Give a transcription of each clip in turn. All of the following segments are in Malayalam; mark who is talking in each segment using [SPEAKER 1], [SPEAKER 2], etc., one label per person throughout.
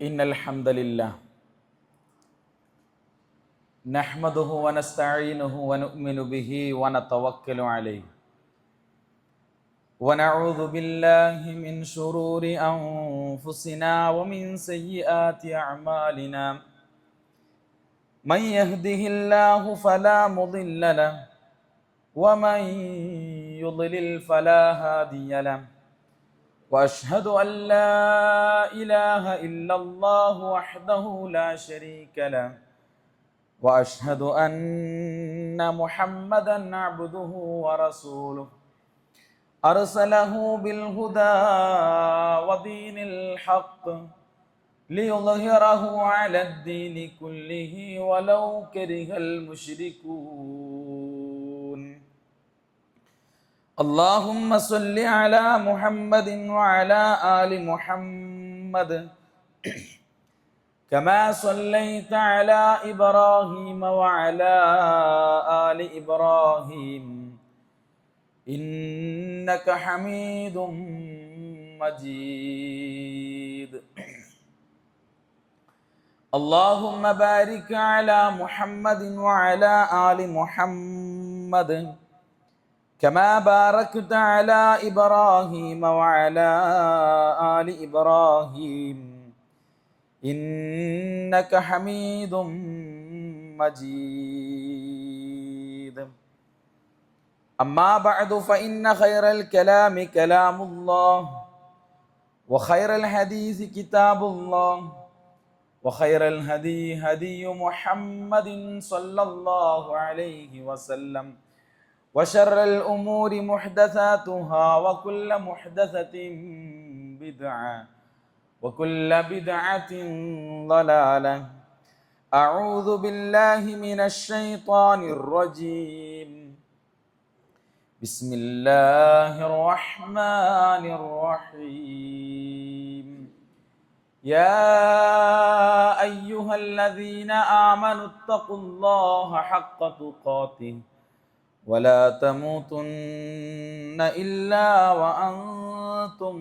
[SPEAKER 1] إن الحمد لله نحمده ونستعينه ونؤمن به ونتوكل عليه ونعوذ بالله من شرور أنفسنا ومن سيئات أعمالنا من يهده الله فلا مضل له ومن يضلل فلا هادي له وأشهد أن لا إله إلا الله وحده لا شريك له وأشهد أن محمدا عبده ورسوله أرسله بالهدى ودين الحق ليظهره على الدين كله ولو كره المشركون اللهم صل على محمد وعلى آل محمد كما صليت على إبراهيم وعلى آل إبراهيم إنك حميد مجيد اللهم بارك على محمد وعلى آل محمد كما باركت على إبراهيم وعلى آل إبراهيم إنك حميد مجيد أما بعد فإن خير الكلام كلام الله وخير الحديث كتاب الله وخير الهدي هدي محمد صلى الله عليه وسلم وشر الأمور محدثاتها وكل محدثة بدعة وكل بدعة ضلالة أعوذ بالله من الشيطان الرجيم بسم الله الرحمن الرحيم يا أيها الذين آمنوا اتقوا الله حق تقاته ولا تموتن إلا وأنتم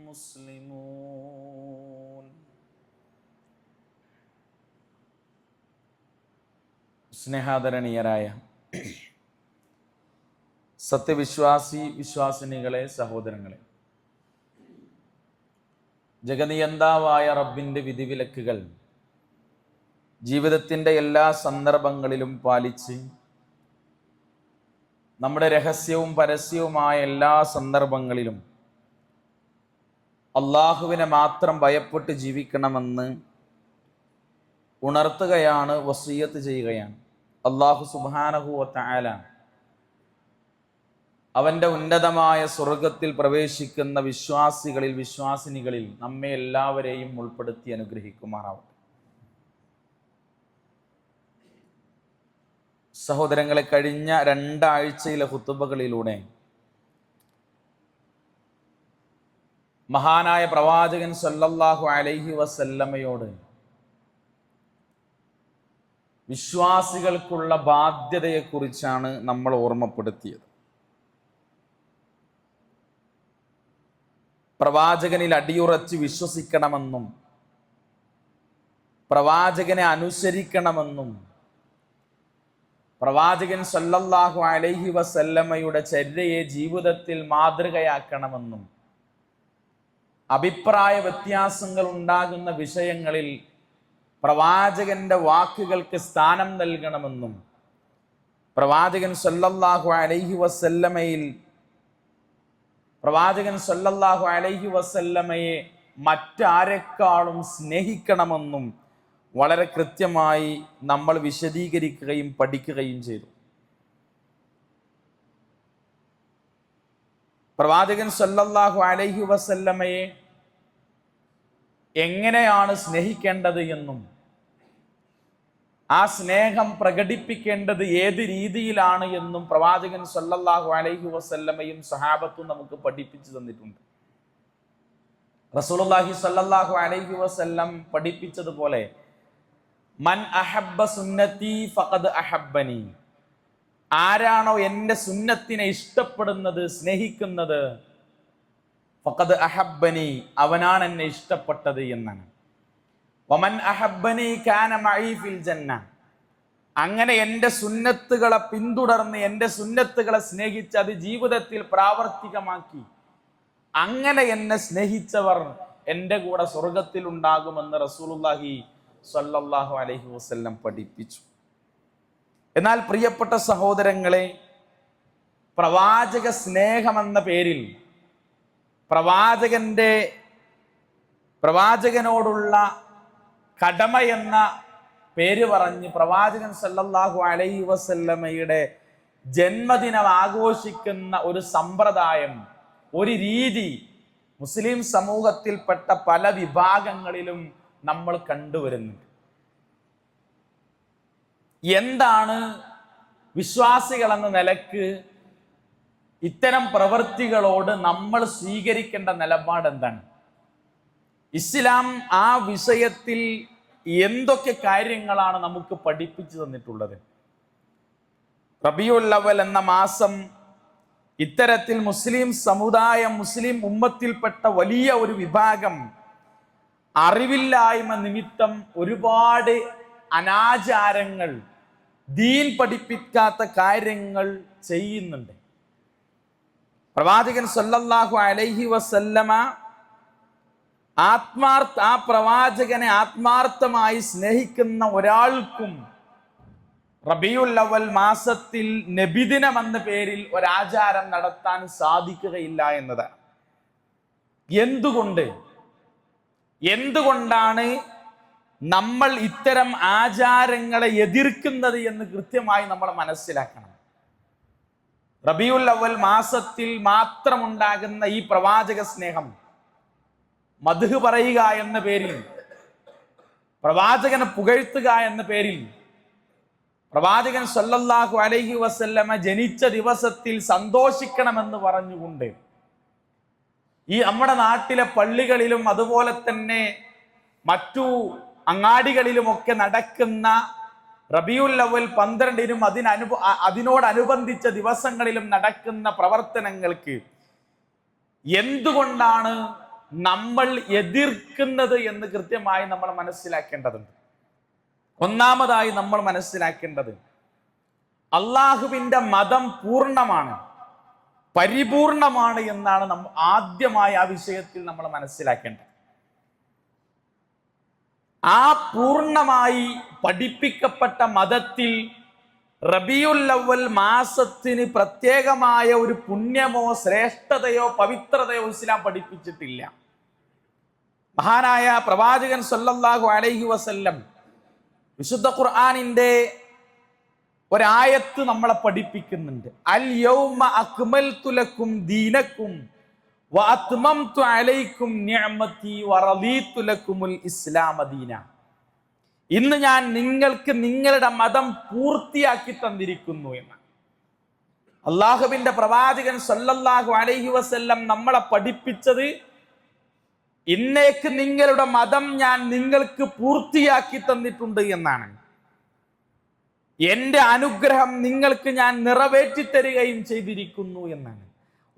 [SPEAKER 1] مسلمون സ്നേഹാദരണീയരായ വിശ്വാസിനികളെ, സഹോദരങ്ങളെ, ജഗനിയന്താവായ റബ്ബിൻ്റെ വിധിവിലക്കുകൾ ജീവിതത്തിൻ്റെ എല്ലാ സന്ദർഭങ്ങളിലും പാലിച്ച് നമ്മുടെ രഹസ്യവും പരസ്യവുമായ എല്ലാ സന്ദർഭങ്ങളിലും അള്ളാഹുവിനെ മാത്രം ഭയപ്പെട്ട് ജീവിക്കണമെന്ന് ഉണർത്തുകയാണ്, വസിയ്യത്ത് ചെയ്യുകയാണ്. അള്ളാഹു സുബ്ഹാനഹു വ തആല അവൻ്റെ ഉന്നതമായ സ്വർഗത്തിൽ പ്രവേശിക്കുന്ന വിശ്വാസികളിൽ, വിശ്വാസിനികളിൽ നമ്മെ എല്ലാവരെയും ഉൾപ്പെടുത്തി അനുഗ്രഹിക്കുമാറാവട്ടെ. സഹോദരങ്ങളെ, കഴിഞ്ഞ രണ്ടാഴ്ചയിലെ ഖുതുബകളിലൂടെ മഹാനായ പ്രവാചകൻ സല്ലല്ലാഹു അലൈഹി വസല്ലമയോട് വിശ്വാസികൾക്കുള്ള ബാധ്യതയെക്കുറിച്ചാണ് നമ്മൾ ഓർമ്മപ്പെടുത്തിയത്. പ്രവാചകനിൽ അടിയുറച്ച് വിശ്വസിക്കണമെന്നും പ്രവാചകനെ അനുസരിക്കണമെന്നും പ്രവാചകൻ സല്ലല്ലാഹു അലൈഹി വസല്ലമയുടെ ചര്യയെ ജീവിതത്തിൽ മാതൃകയാക്കണമെന്നും അഭിപ്രായ വ്യത്യാസങ്ങൾ ഉണ്ടാകുന്ന വിഷയങ്ങളിൽ പ്രവാചകന്റെ വാക്കുകൾക്ക് സ്ഥാനം നൽകണമെന്നും പ്രവാചകൻ സല്ലല്ലാഹു അലൈഹി വസല്ലമയെ മറ്റാരെക്കാളും സ്നേഹിക്കണമെന്നും വളരെ കൃത്യമായി നമ്മൾ വിശദീകരിക്കുകയും പഠിക്കുകയും ചെയ്തു. പ്രവാചകൻ സല്ലല്ലാഹു അലൈഹി വസല്ലമയെ എങ്ങനെയാണ് സ്നേഹിക്കേണ്ടത് എന്നും ആ സ്നേഹം പ്രകടിപ്പിക്കേണ്ടത് ഏത് രീതിയിലാണ് എന്നും പ്രവാചകൻ സല്ലല്ലാഹു അലൈഹി വസല്ലമയും സഹാബത്തും നമുക്ക് പഠിപ്പിച്ചു തന്നിട്ടുണ്ട്. റസൂലുള്ളാഹി സല്ലല്ലാഹു അലൈഹി വസല്ലം പഠിപ്പിച്ചതുപോലെ മൻ അഹബ്ബ സുന്നതി ഫഖദ് അഹബ്ബനി, ആരാണോ എൻ്റെ സുന്നത്തിനെ ഇഷ്ടപ്പെടുന്നത്, സ്നേഹിക്കുന്നത്, ഫഖദ് അഹബ്ബനി, അവനാണ് എന്നെ ഇഷ്ടപ്പെട്ടത് എന്നാണ്. വമൻ അഹബ്ബനി കാന മഈ ഫിൽ ജന്ന. അങ്ങനെ എൻ്റെ സുന്നത്തുകളെ പിന്തുടർന്ന് എൻ്റെ സുന്നത്തുകളെ സ്നേഹിച്ച് അത് ജീവിതത്തിൽ പ്രാവർത്തികമാക്കി അങ്ങനെ എന്നെ സ്നേഹിച്ചവർ എൻ്റെ കൂടെ സ്വർഗത്തിൽ ഉണ്ടാകുമെന്ന് റസൂലുള്ളാഹി സ്വല്ലല്ലാഹു അലൈഹി വസല്ലം പഠിപ്പിച്ചു. എന്നാൽ പ്രിയപ്പെട്ട സഹോദരങ്ങളെ, പ്രവാചക സ്നേഹമെന്ന പേരിൽ പ്രവാചകനോടുള്ള കടമ എന്ന പേര് പറഞ്ഞ് പ്രവാചകൻ സല്ലല്ലാഹു അലൈഹി വസല്ലമയുടെ ജന്മദിനം ആഘോഷിക്കുന്ന ഒരു സമ്പ്രദായം, ഒരു രീതി മുസ്ലിം സമൂഹത്തിൽപ്പെട്ട പല വിഭാഗങ്ങളിലും നമ്മൾ കണ്ടുവരുന്നുണ്ട്. എന്താണ് വിശ്വാസികൾ എന്ന നിലക്ക് ഇത്തരം പ്രവൃത്തികളോട് നമ്മൾ സ്വീകരിക്കേണ്ട നിലപാട് എന്താണ്? ഇസ്ലാം ആ വിഷയത്തിൽ എന്തൊക്കെ കാര്യങ്ങളാണ് നമുക്ക് പഠിപ്പിച്ചു തന്നിട്ടുള്ളത്? റബീഉൽ അവ്വൽ എന്ന മാസം ഇത്തരത്തിൽ മുസ്ലിം സമുദായം, മുസ്ലിം ഉമ്മത്തിൽപ്പെട്ട വലിയ ഒരു വിഭാഗം അറിവില്ലായ്മ നിമിത്തം ഒരുപാട് അനാചാരങ്ങൾ, ദീൻ പഠിപ്പിക്കാത്ത കാര്യങ്ങൾ ചെയ്യുന്നുണ്ട്. പ്രവാചകൻ സല്ലല്ലാഹു അലൈഹി വസല്ലമ ആ പ്രവാചകനെ ആത്മാർത്ഥമായി സ്നേഹിക്കുന്ന ഒരാൾക്കും റബീഉൽ അവ്വൽ മാസത്തിൽ നബിദിനം എന്ന പേരിൽ ഒരാചാരം നടത്താൻ സാധിക്കുകയില്ല എന്നതാണ്. എന്തുകൊണ്ടാണ് നമ്മൾ ഇത്തരം ആചാരങ്ങളെ എതിർക്കുന്നത് എന്ന് കൃത്യമായി നമ്മൾ മനസ്സിലാക്കണം. റബീഉൽ അവ്വൽ മാസത്തിൽ മാത്രമുണ്ടാകുന്ന ഈ പ്രവാചക സ്നേഹം, മദ്ഹ് പറയുക എന്ന പേരിൽ, പ്രവാചകനെ പുകഴ്ത്തുക എന്ന പേരിൽ, പ്രവാചകൻ സല്ലല്ലാഹു അലൈഹി വസല്ലമ ജനിച്ച ദിവസത്തിൽ സന്തോഷിക്കണമെന്ന് പറഞ്ഞുകൊണ്ട് ഈ നമ്മുടെ നാട്ടിലെ പള്ളികളിലും അതുപോലെ തന്നെ മറ്റു അങ്ങാടികളിലുമൊക്കെ നടക്കുന്ന റബീഉൽ അവ്വൽ 12-നും അതിനോടനുബന്ധിച്ച ദിവസങ്ങളിലും നടക്കുന്ന പ്രവർത്തനങ്ങൾക്ക് എന്തുകൊണ്ടാണ് നമ്മൾ എതിർക്കുന്നത് എന്ന് കൃത്യമായി നമ്മൾ മനസ്സിലാക്കേണ്ടതുണ്ട്. ഒന്നാമതായി നമ്മൾ മനസ്സിലാക്കേണ്ടത്, അള്ളാഹുവിന്റെ മതം പൂർണ്ണമാണ്, പരിപൂർണമാണ് എന്നാണ് നമ്മൾ ആദ്യമായി ആ വിഷയത്തിൽ നമ്മൾ മനസ്സിലാക്കേണ്ടത്. ആ പൂർണ്ണമായി പഠിപ്പിക്കപ്പെട്ട മതത്തിൽ റബീഉൽ അവ്വൽ മാസത്തിന് പ്രത്യേകമായ ഒരു പുണ്യമോ ശ്രേഷ്ഠതയോ പവിത്രതയോ ഇസ്ലാം പഠിപ്പിച്ചിട്ടില്ല. മഹാനായ പ്രവാചകൻ സല്ലല്ലാഹു അലൈഹി വസല്ലം വിശുദ്ധ ഖുർആനിന്റെ ഒരായത്ത് നമ്മളെ പഠിപ്പിക്കുന്നുണ്ട്. അൽ യൗമ അക്മൽതു ലക്കും ദീനക്കും വഅത്മംതു അലൈക്കും നിഅമതി വറദീതു ലക്കുമുൽ ഇസ്ലാമ ദീന. ഇന്ന് ഞാൻ നിങ്ങൾക്ക് നിങ്ങളുടെ മതം പൂർത്തിയാക്കി തന്നിരിക്കുന്നു എന്ന് അള്ളാഹുവിന്റെ പ്രവാചകൻ സല്ലല്ലാഹു അലൈഹി വസല്ലം നമ്മളെ പഠിപ്പിച്ചത്, ഇന്നേക്ക് നിങ്ങളുടെ മതം ഞാൻ നിങ്ങൾക്ക് പൂർത്തിയാക്കി തന്നിട്ടുണ്ട് എന്നാണ്. എന്റെ അനുഗ്രഹം നിങ്ങൾക്ക് ഞാൻ നിറവേറ്റി തരികയും ചെയ്തിരിക്കുന്നു എന്നാണ്.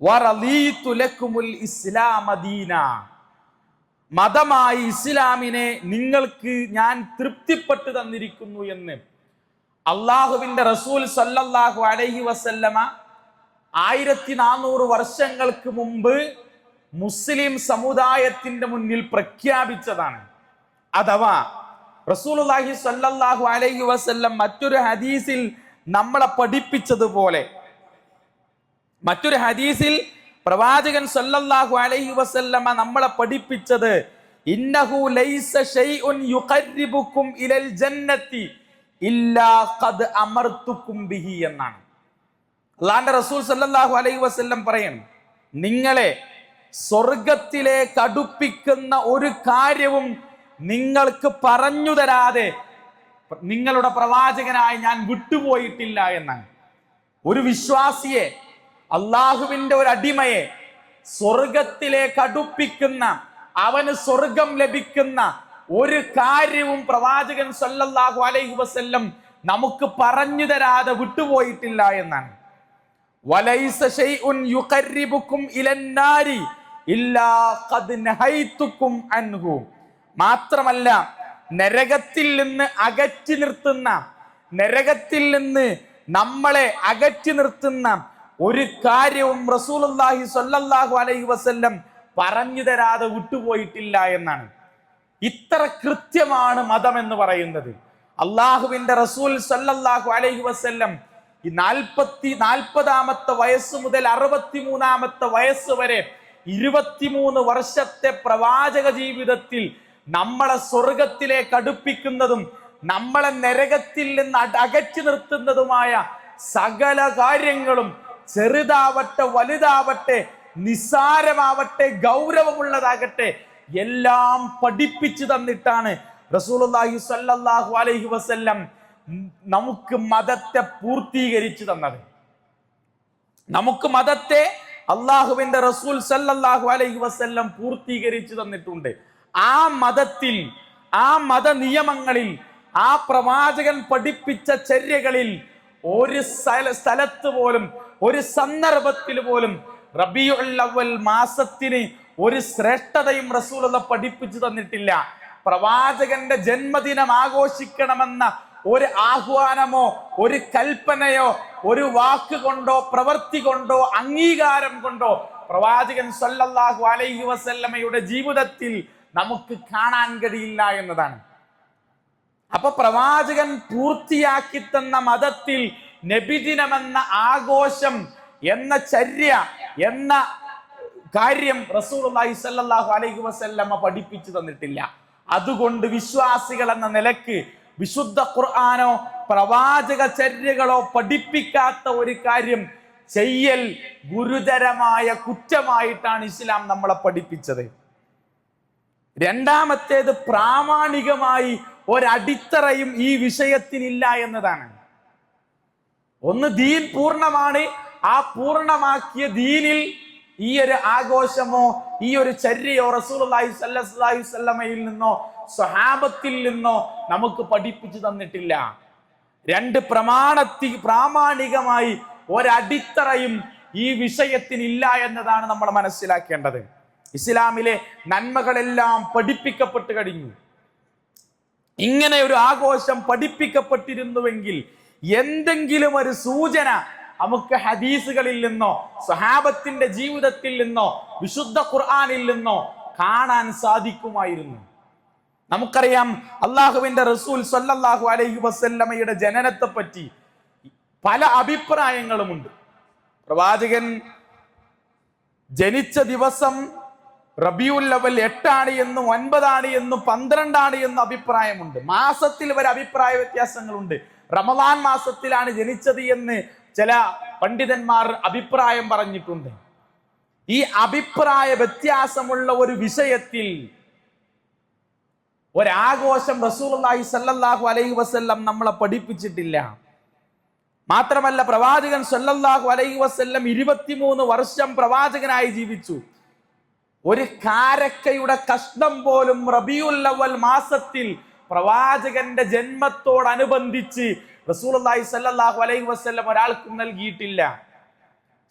[SPEAKER 1] വറദീതു ലക്കുമുൽ ഇസ്ലാമ ദീന. മതമായി ഇസ്ലാമിനെ നിങ്ങൾക്ക് ഞാൻ തൃപ്തിപ്പെട്ടു തന്നിരിക്കുന്നു എന്ന് അള്ളാഹുവിന്റെ റസൂൽ സല്ലല്ലാഹു അലൈഹി വസല്ലമ 1400 വർഷങ്ങൾക്ക് മുമ്പ് മുസ്ലിം സമുദായത്തിന്റെ മുന്നിൽ പ്രഖ്യാപിച്ചതാണ്. അഥവാ റസൂലുള്ളാഹി സ്വല്ലല്ലാഹു അലൈഹി വസല്ലം മറ്റൊരു ഹദീസിൽ നമ്മളെ പഠിപ്പിച്ചതുപോലെ, മറ്റൊരു ഹദീസിൽ പ്രവാചകൻ സല്ലല്ലാഹു അലൈഹി വസല്ലമ നമ്മളെ പഠിപ്പിച്ചത്, ഇന്നഹു ലൈസ ശൈഉൻ യുഖർരിബുക്കും ഇലൽ ജന്നത്തി ഇല്ലാ ഖദ് അമർതുക്കും ബിഹി എന്നാണ്. അല്ലാഹുവിന്റെ റസൂൽ സല്ലല്ലാഹു അലൈഹി വസല്ലം പറയാണ്, നിങ്ങളെ സ്വർഗത്തിലേക്ക് അടുപ്പിക്കുന്ന ഒരു കാര്യവും നിങ്ങൾക്ക് പറഞ്ഞു തരാതെ നിങ്ങളുടെ പ്രവാചകനായി ഞാൻ വിട്ടുപോയിട്ടില്ല എന്നാണ്. ഒരു വിശ്വാസിയെ, അള്ളാഹുവിന്റെ ഒരു അടിമയെ സ്വർഗത്തിലേക്ക് അടുപ്പിക്കുന്ന, അവന് സ്വർഗം ലഭിക്കുന്ന ഒരു കാര്യവും പ്രവാചകൻ സല്ലല്ലാഹു അലൈഹി വസല്ലം നമുക്ക് പറഞ്ഞു തരാതെ വിട്ടുപോയിട്ടില്ല എന്നാണ്. വലൈസ ശൈഉൻ യുഖർരിബുക്കും ഇലന്നാരി ഇല്ലാ ഖദ് നഹൈതുക്കും അൻഹു. മാത്രമല്ല നരകത്തിൽ നിന്ന് അകറ്റി നിർത്തുന്ന, നരകത്തിൽ നിന്ന് നമ്മളെ അകറ്റി നിർത്തുന്ന ഒരു കാര്യവും റസൂലുള്ളാഹി സ്വല്ലല്ലാഹു അലൈഹി വസല്ലം പറഞ്ഞു തരാതെ വിട്ടുപോയിട്ടില്ല എന്നാണ്. ഇത്ര കൃത്യമാണ് മതം എന്ന് പറയുന്നത്. അള്ളാഹുവിന്റെ റസൂൽ സ്വല്ലല്ലാഹു അലൈഹി വസല്ലം ഈ 40-ാമത്തെ വയസ്സ് മുതൽ 63-ാമത്തെ വയസ്സ് വരെ 23 വർഷത്തെ പ്രവാചക ജീവിതത്തിൽ നമ്മളെ സ്വർഗത്തിലേക്ക് അടുപ്പിക്കുന്നതും നമ്മളെ നരകത്തിൽ നിന്ന് അകറ്റി നിർത്തുന്നതുമായ സകല കാര്യങ്ങളും, ചെറുതാവട്ടെ വലുതാവട്ടെ, നിസ്സാരമാവട്ടെ ഗൗരവമുള്ളതാകട്ടെ, എല്ലാം പഠിപ്പിച്ചു തന്നിട്ടാണ് റസൂലുള്ളാഹി സ്വല്ലല്ലാഹു അലൈഹി വസല്ലം നമുക്ക് മതത്തെ പൂർത്തീകരിച്ചു തന്നത്. നമുക്ക് മതത്തെ അള്ളാഹുവിന്റെ റസൂൽ സല്ലല്ലാഹു അലൈഹി വസല്ലം പൂർത്തീകരിച്ചു തന്നിട്ടുണ്ട്. ആ മതത്തിൽ, ആ മത നിയമങ്ങളിൽ, ആ പ്രവാചകൻ പഠിപ്പിച്ച ചര്യകളിൽ ഒരു സ്ഥലത്ത് പോലും, ഒരു സന്ദർഭത്തിൽ പോലും റബീഉൽ അവ്വൽ മാസത്തിന് ഒരു ശ്രേഷ്ഠതയും റസൂലുള്ള പഠിപ്പിച്ചു തന്നിട്ടില്ല. പ്രവാചകന്റെ ജന്മദിനം ആഘോഷിക്കണമെന്ന ഒരു ആഹ്വാനമോ ഒരു കൽപ്പനയോ ഒരു വാക്ക് കൊണ്ടോ പ്രവൃത്തി കൊണ്ടോ അംഗീകാരം കൊണ്ടോ പ്രവാചകൻ സല്ലല്ലാഹു അലൈഹി വസല്ലമയുടെ ജീവിതത്തിൽ നമുക്ക് കാണാൻ കഴിയില്ല എന്നതാണ്. അപ്പൊ പ്രവാചകൻ പൂർത്തിയാക്കി തന്ന മതത്തിൽ നബിദിനമെന്ന ആഘോഷം എന്ന ചര്യ എന്ന കാര്യം റസൂലുള്ളാഹി സ്വല്ലല്ലാഹു അലൈഹി വസല്ലമ പഠിപ്പിച്ചു തന്നിട്ടില്ല. അതുകൊണ്ട് വിശ്വാസികൾ എന്ന നിലക്ക് വിശുദ്ധ ഖുർആനോ പ്രവാചക ചര്യകളോ പഠിപ്പിക്കാത്ത ഒരു കാര്യം ചെയ്യൽ ഗുരുതരമായ കുറ്റമായിട്ടാണ് ഇസ്ലാം നമ്മളെ പഠിപ്പിച്ചത്. രണ്ടാമത്തേത്, പ്രാമാണികമായി ഒരടിത്തറയും ഈ വിഷയത്തിനില്ല എന്നതാണ്. ഒന്ന്, ദീൻ പൂർണ്ണമാണ്. ആ പൂർണ്ണമാക്കിയ ദീനിൽ ഈ ഒരു ആഘോഷമോ ഈ ഒരു ചര്യയോ റസൂലുള്ളാഹി സ്വല്ലല്ലാഹു അലൈഹി വസല്ലമയിൽ നിന്നോ സ്വഹാബത്തിൽ നിന്നോ നമുക്ക് പഠിപ്പിച്ചു തന്നിട്ടില്ല. രണ്ട്, പ്രാമാണികമായി ഒരടിത്തറയും ഈ വിഷയത്തിനില്ല എന്നതാണ് നമ്മൾ മനസ്സിലാക്കേണ്ടത്. ഇസ്ലാമിലെ നന്മകളെല്ലാം പഠിപ്പിക്കപ്പെട്ടു കഴിഞ്ഞു. ഇങ്ങനെ ഒരു ആഘോഷം പഠിപ്പിക്കപ്പെട്ടിരുന്നുവെങ്കിൽ എന്തെങ്കിലും ഒരു സൂചന നമുക്ക് ഹദീസുകളിൽ നിന്നോ സ്വഹാബത്തിന്റെ ജീവിതത്തിൽ നിന്നോ വിശുദ്ധ ഖുർആനിൽ നിന്നോ കാണാൻ സാധിക്കുമായിരുന്നു. നമുക്കറിയാം, അള്ളാഹുവിന്റെ റസൂൽ സ്വല്ലല്ലാഹു അലൈഹി വസല്ലമയുടെ ജനനത്തെ പറ്റി പല അഭിപ്രായങ്ങളുമുണ്ട്. പ്രവാചകൻ ജനിച്ച ദിവസം റബീഉൽ അവ്വൽ 8 എന്നും 9 എന്നും 12 എന്നും അഭിപ്രായമുണ്ട്. മാസത്തിൽ വരെ അഭിപ്രായ വ്യത്യാസങ്ങളുണ്ട്. റമദാൻ മാസത്തിലാണ് ജനിച്ചത് എന്ന് ചില പണ്ഡിതന്മാർ അഭിപ്രായം പറഞ്ഞിട്ടുണ്ട്. ഈ അഭിപ്രായ വ്യത്യാസമുള്ള ഒരു വിഷയത്തിൽ ഒരാഘോഷം റസൂലുള്ളാഹി സ്വല്ലല്ലാഹു അലൈഹി വസല്ലം നമ്മളെ പഠിപ്പിച്ചിട്ടില്ല. മാത്രമല്ല, പ്രവാചകൻ സ്വല്ലല്ലാഹു അലൈഹി വസല്ലം 23 വർഷം പ്രവാചകനായി ജീവിച്ചു. ഒരു കാരക്കയുടെ കഷ്ണം പോലും റബീഉൽ അവ്വൽ മാസത്തിൽ പ്രവാചകന്റെ ജന്മത്തോടനുബന്ധിച്ച് റസൂലുള്ളാഹി സ്വല്ലല്ലാഹു അലൈഹി വസല്ലം ഒരാൾക്കും നൽകിയിട്ടില്ല.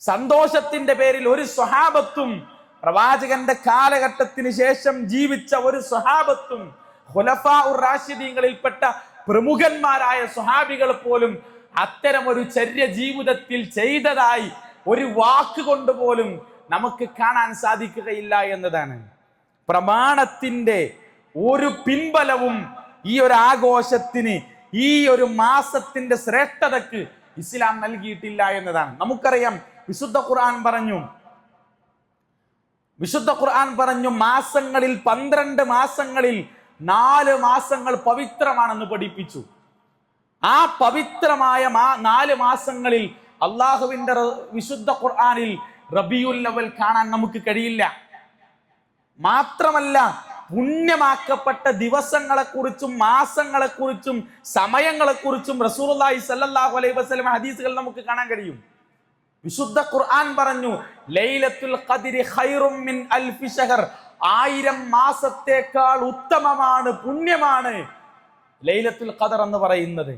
[SPEAKER 1] സന്തോഷത്തിന്റെ പേരിൽ ഒരു സ്വഹാബത്തും, പ്രവാചകന്റെ കാലഘട്ടത്തിന് ശേഷം ജീവിച്ച ഒരു സ്വഹാബത്തും, ഖുലഫാഉർ റാഷിദീങ്ങളിൽപ്പെട്ട പ്രമുഖന്മാരായ സ്വഹാബികൾ പോലും അത്തരം ഒരു ചര്യ ജീവിതത്തിൽ ചെയ്തതായി ഒരു വാക്ക് കൊണ്ട് പോലും നമുക്ക് കാണാൻ സാധിക്കുകയില്ല എന്നതാണ്. പ്രമാണത്തിന്റെ ഒരു പിൻബലവും ഈ ഒരു ആഘോഷത്തിന്, ഈ ഒരു മാസത്തിന്റെ ശ്രേഷ്ഠതക്ക് ഇസ്ലാം നൽകിയിട്ടില്ല എന്നതാണ്. നമുക്കറിയാം, വിശുദ്ധ ഖുർആൻ പറഞ്ഞു മാസങ്ങളിൽ 12 മാസങ്ങളിൽ 4 മാസങ്ങൾ പവിത്രമാണെന്ന് പഠിപ്പിച്ചു. ആ പവിത്രമായ 4 മാസങ്ങളിൽ അള്ളാഹുവിന്റെ വിശുദ്ധ ഖുർആനിൽ റബീഉൽ അവ്വൽ കാണാൻ നമുക്ക് കഴിയില്ല. മാത്രമല്ല, പുണ്യമാക്കപ്പെട്ട ദിവസങ്ങളെക്കുറിച്ചും മാസങ്ങളെക്കുറിച്ചും സമയങ്ങളെക്കുറിച്ചും റസൂലുള്ളാഹി സ്വല്ലല്ലാഹു അലൈഹി വസല്ലം ഹദീസുകൾ നമുക്ക് കാണാൻ കഴിയും. വിശുദ്ധ ഖുർആൻ പറഞ്ഞു, ലൈലത്തുൽ ഖദ്രി ഖൈറും മിൻ അൽഫി ശഹർ, 1000 മാസത്തേക്കാൾ ഉത്തമമാണ്, പുണ്യമാണ് ലൈലത്തുൽ ഖദർ എന്ന് പറയുന്നത്.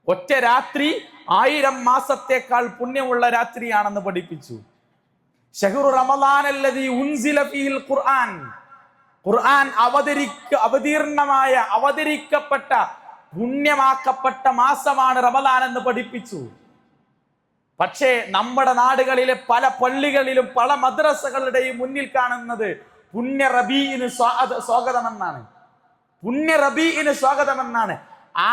[SPEAKER 1] ഒറ്റ രാത്രി 1000 മാസത്തേക്കാൾ പുണ്യമുള്ള രാത്രിയാണെന്ന് പഠിപ്പിച്ചു. ശഹ്റു റമളാൻ അല്ലദീ ഉൻസില ഫീഹിൽ ഖുർആൻ, ഖുർആൻ അവതരിക്കപ്പെട്ട പുണ്യമാക്കപ്പെട്ട മാസമാണ് റമദാൻ എന്ന് പഠിപ്പിച്ചു. പക്ഷേ നമ്മുടെ നാടുകളിലെ പല പള്ളികളിലും പല മദ്രസകളുടെയും മുന്നിൽ കാണുന്നത് പുണ്യ റബീഇന് സ്വാഗതമെന്നാണ്. പുണ്യ റബീഇന് സ്വാഗതമെന്നാണ്.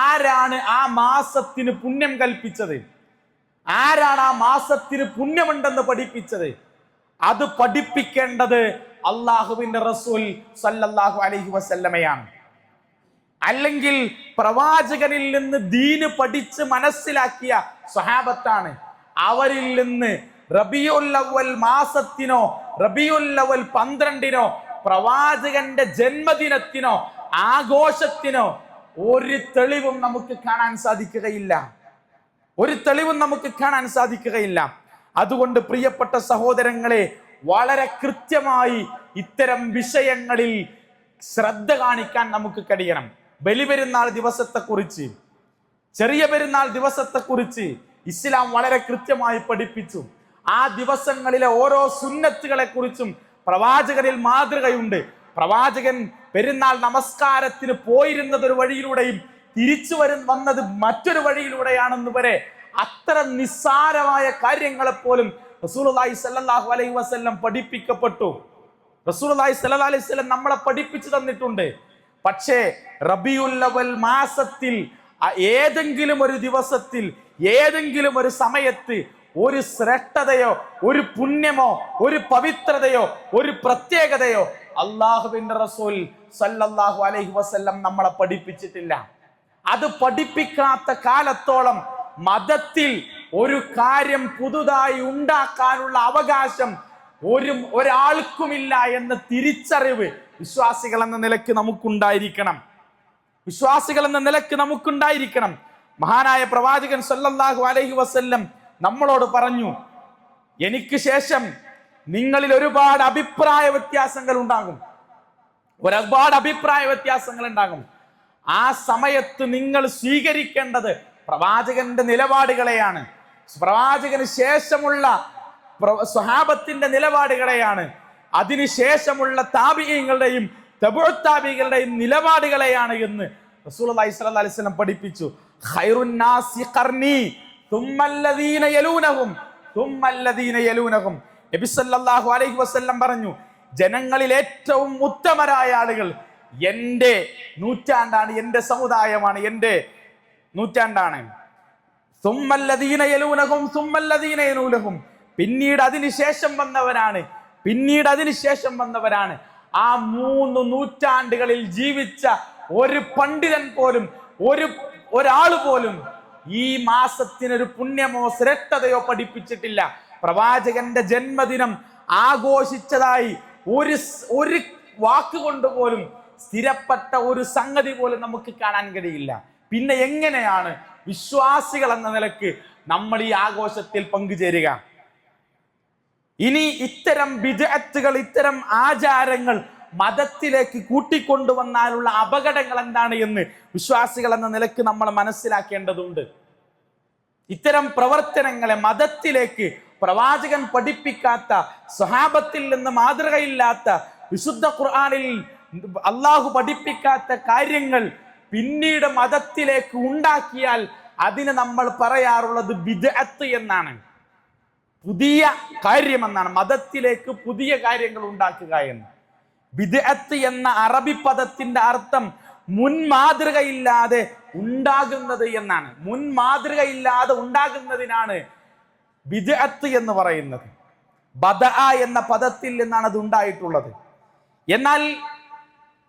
[SPEAKER 1] ആരാണ് ആ മാസത്തിന് പുണ്യം കൽപ്പിച്ചത്? ആരാണ് ആ മാസത്തിന് പുണ്യമുണ്ടെന്ന് പഠിപ്പിച്ചത്? അത് പഠിപ്പിക്കേണ്ടത് അള്ളാഹുവിന്റെ റസൂൽ സല്ലല്ലാഹു അലൈഹി വസല്ലമയാണ്. അല്ലെങ്കിൽ പ്രവാചകനിൽ നിന്ന് ദീന് പഠിച്ച് മനസ്സിലാക്കിയ സ്വഹാബത്താണ്. അവരിൽ നിന്ന് റബീഉൽ അവ്വൽ മാസത്തിനോ റബീഉൽ അവ്വൽ 12-നോ പ്രവാചകന്റെ ജന്മദിനത്തിനോ ആഘോഷത്തിനോ ഒരു തെളിവും നമുക്ക് കാണാൻ സാധിക്കുകയില്ല. ഒരു തെളിവും നമുക്ക് കാണാൻ സാധിക്കുകയില്ല. അതുകൊണ്ട് പ്രിയപ്പെട്ട സഹോദരങ്ങളെ, വളരെ കൃത്യമായി ഇത്തരം വിഷയങ്ങളിൽ ശ്രദ്ധ കാണിക്കാൻ നമുക്ക് കഴിയണം. ബലിപെരുന്നാൾ ദിവസത്തെക്കുറിച്ച്, ചെറിയ പെരുന്നാൾ ദിവസത്തെക്കുറിച്ച് ഇസ്ലാം വളരെ കൃത്യമായി പഠിപ്പിച്ചു. ആ ദിവസങ്ങളിലെ ഓരോ സുന്നത്തുകളെ കുറിച്ചും പ്രവാചകനിൽ മാതൃകയുണ്ട്. പ്രവാചകൻ പെരുന്നാൾ നമസ്കാരത്തിന് പോയിരുന്നത് ഒരു വഴിയിലൂടെയും തിരിച്ചു വന്നത് മറ്റൊരു വഴിയിലൂടെയാണെന്ന് വരെ അത്ര നിസ്സാരമായ കാര്യങ്ങളെപ്പോലും റസൂലുള്ളാഹി സ്വല്ലല്ലാഹു അലൈഹി വസല്ലം പഠിപ്പിക്കപ്പെട്ടു. റസൂലുള്ളാഹി സ്വല്ലല്ലാഹു അലൈഹി വസല്ലം നമ്മളെ പഠിപ്പിച്ചു തന്നിട്ടുണ്ട്. പക്ഷേ റബീഉൽ അവ്വൽ മാസത്തിൽ ഏതെങ്കിലും ഒരു ദിവസത്തിൽ ഏതെങ്കിലും ഒരു സമയത്ത് ഒരു ശ്രേഷ്ഠതയോ ഒരു പുണ്യമോ ഒരു പവിത്രതയോ ഒരു പ്രത്യേകതയോ അള്ളാഹുവിന്റെ റസൂൽ സല്ലല്ലാഹു അലൈഹി വസല്ലം നമ്മളെ പഠിപ്പിച്ചിട്ടില്ല. അത് പഠിപ്പിക്കാത്ത കാലത്തോളം മതത്തിൽ ഒരു കാര്യം പുതുതായി ഉണ്ടാക്കാനുള്ള അവകാശം ഒരാൾക്കുമില്ല എന്ന തിരിച്ചറിവ് വിശ്വാസികൾ എന്ന നിലയ്ക്ക് നമുക്കുണ്ടായിരിക്കണം. മഹാനായ പ്രവാചകൻ സല്ലല്ലാഹു അലൈഹി വസല്ലം നമ്മളോട് പറഞ്ഞു, എനിക്ക് ശേഷം നിങ്ങളിൽ ഒരുപാട് അഭിപ്രായ വ്യത്യാസങ്ങൾ ഉണ്ടാകും. ആ സമയത്ത് നിങ്ങൾ സ്വീകരിക്കേണ്ടത് പ്രവാചകന്റെ നിലപാടുകളെയാണ്, പ്രവാചകന് ശേഷമുള്ള സ്വഹാബത്തിന്റെ നിലപാടുകളെയാണ്, അതിനുശേഷമുള്ള താബിഈങ്ങളുടെയും തബഉ താബിഈകളുടെയും നിലപാടുകളെയാണ് എന്ന് റസൂലുള്ളാഹി സ്വല്ലല്ലാഹു അലൈഹി വസല്ലം പഠിപ്പിച്ചു. ഖൈറുൻ നാസി ഖർനി തുമ്മല്ലദീന യലൂനഹും. നബി സല്ലല്ലാഹു അലൈഹി വസല്ലം പറഞ്ഞു, ജനങ്ങളിൽ ഏറ്റവും ഉത്തമരായ ആളുകൾ എൻ്റെ നൂറ്റാണ്ടാണ്, എൻ്റെ സമുദായമാണ്, എൻ്റെ നൂറ്റാണ്ടാണ്. തുമ്മല്ലദീന യലൂനഹും, പിന്നീട് അതിനുശേഷം വന്നവരാണ്. ആ 3 നൂറ്റാണ്ടുകളിൽ ജീവിച്ച ഒരു പണ്ഡിതൻ പോലും ഒരാൾ പോലും ഈ മാസത്തിനൊരു പുണ്യമോ ശ്രേഷ്ഠതയോ പഠിപ്പിച്ചിട്ടില്ല. പ്രവാചകന്റെ ജന്മദിനം ആഘോഷിച്ചതായി ഒരു വാക്കുകൊണ്ട് പോലും സ്ഥിരപ്പെട്ട ഒരു സംഗതി പോലും നമുക്ക് കാണാൻ കഴിയില്ല. പിന്നെ എങ്ങനെയാണ് വിശ്വാസികൾ എന്ന നിലക്ക് നമ്മൾ ഈ ആഘോഷത്തിൽ പങ്കുചേരുക? ഇനി ഇത്തരം ബിദ്അത്തുകൾ, ഇത്തരം ആചാരങ്ങൾ മതത്തിലേക്ക് കൂട്ടിക്കൊണ്ടുവന്നാലുള്ള അപകടങ്ങൾ എന്താണ് എന്ന് വിശ്വാസികൾ എന്ന നിലക്ക് നമ്മൾ മനസ്സിലാക്കേണ്ടതുണ്ട്. ഇത്തരം പ്രവർത്തനങ്ങളെ മതത്തിലേക്ക് പ്രവാചകൻ പഠിപ്പിക്കാത്ത, സ്വഹാബത്തിൽ നിന്ന് മാതൃകയില്ലാത്ത, വിശുദ്ധ ഖുർആനിൽ അള്ളാഹു പഠിപ്പിക്കാത്ത കാര്യങ്ങൾ പിന്നീട് മതത്തിലേക്ക് ഉണ്ടാക്കിയാൽ അതിന് നമ്മൾ പറയാറുള്ളത് ബിദ്അത്ത് എന്നാണ്, പുതിയ കാര്യമെന്നാണ്. മതത്തിലേക്ക് പുതിയ കാര്യങ്ങൾ ഉണ്ടാക്കുക എന്ന്. ബിദ്അത്ത് എന്ന അറബി പദത്തിന്റെ അർത്ഥം മുൻമാതൃകയില്ലാതെ ഉണ്ടാകുന്നത് എന്നാണ്. മുൻമാതൃകയില്ലാതെ ഉണ്ടാകുന്നതിനാണ് ബിദ്അത്ത് എന്ന് പറയുന്നത്. ബദഅ എന്ന പദത്തിൽ നിന്നാണ് അത് ഉണ്ടായിട്ടുള്ളത്. എന്നാൽ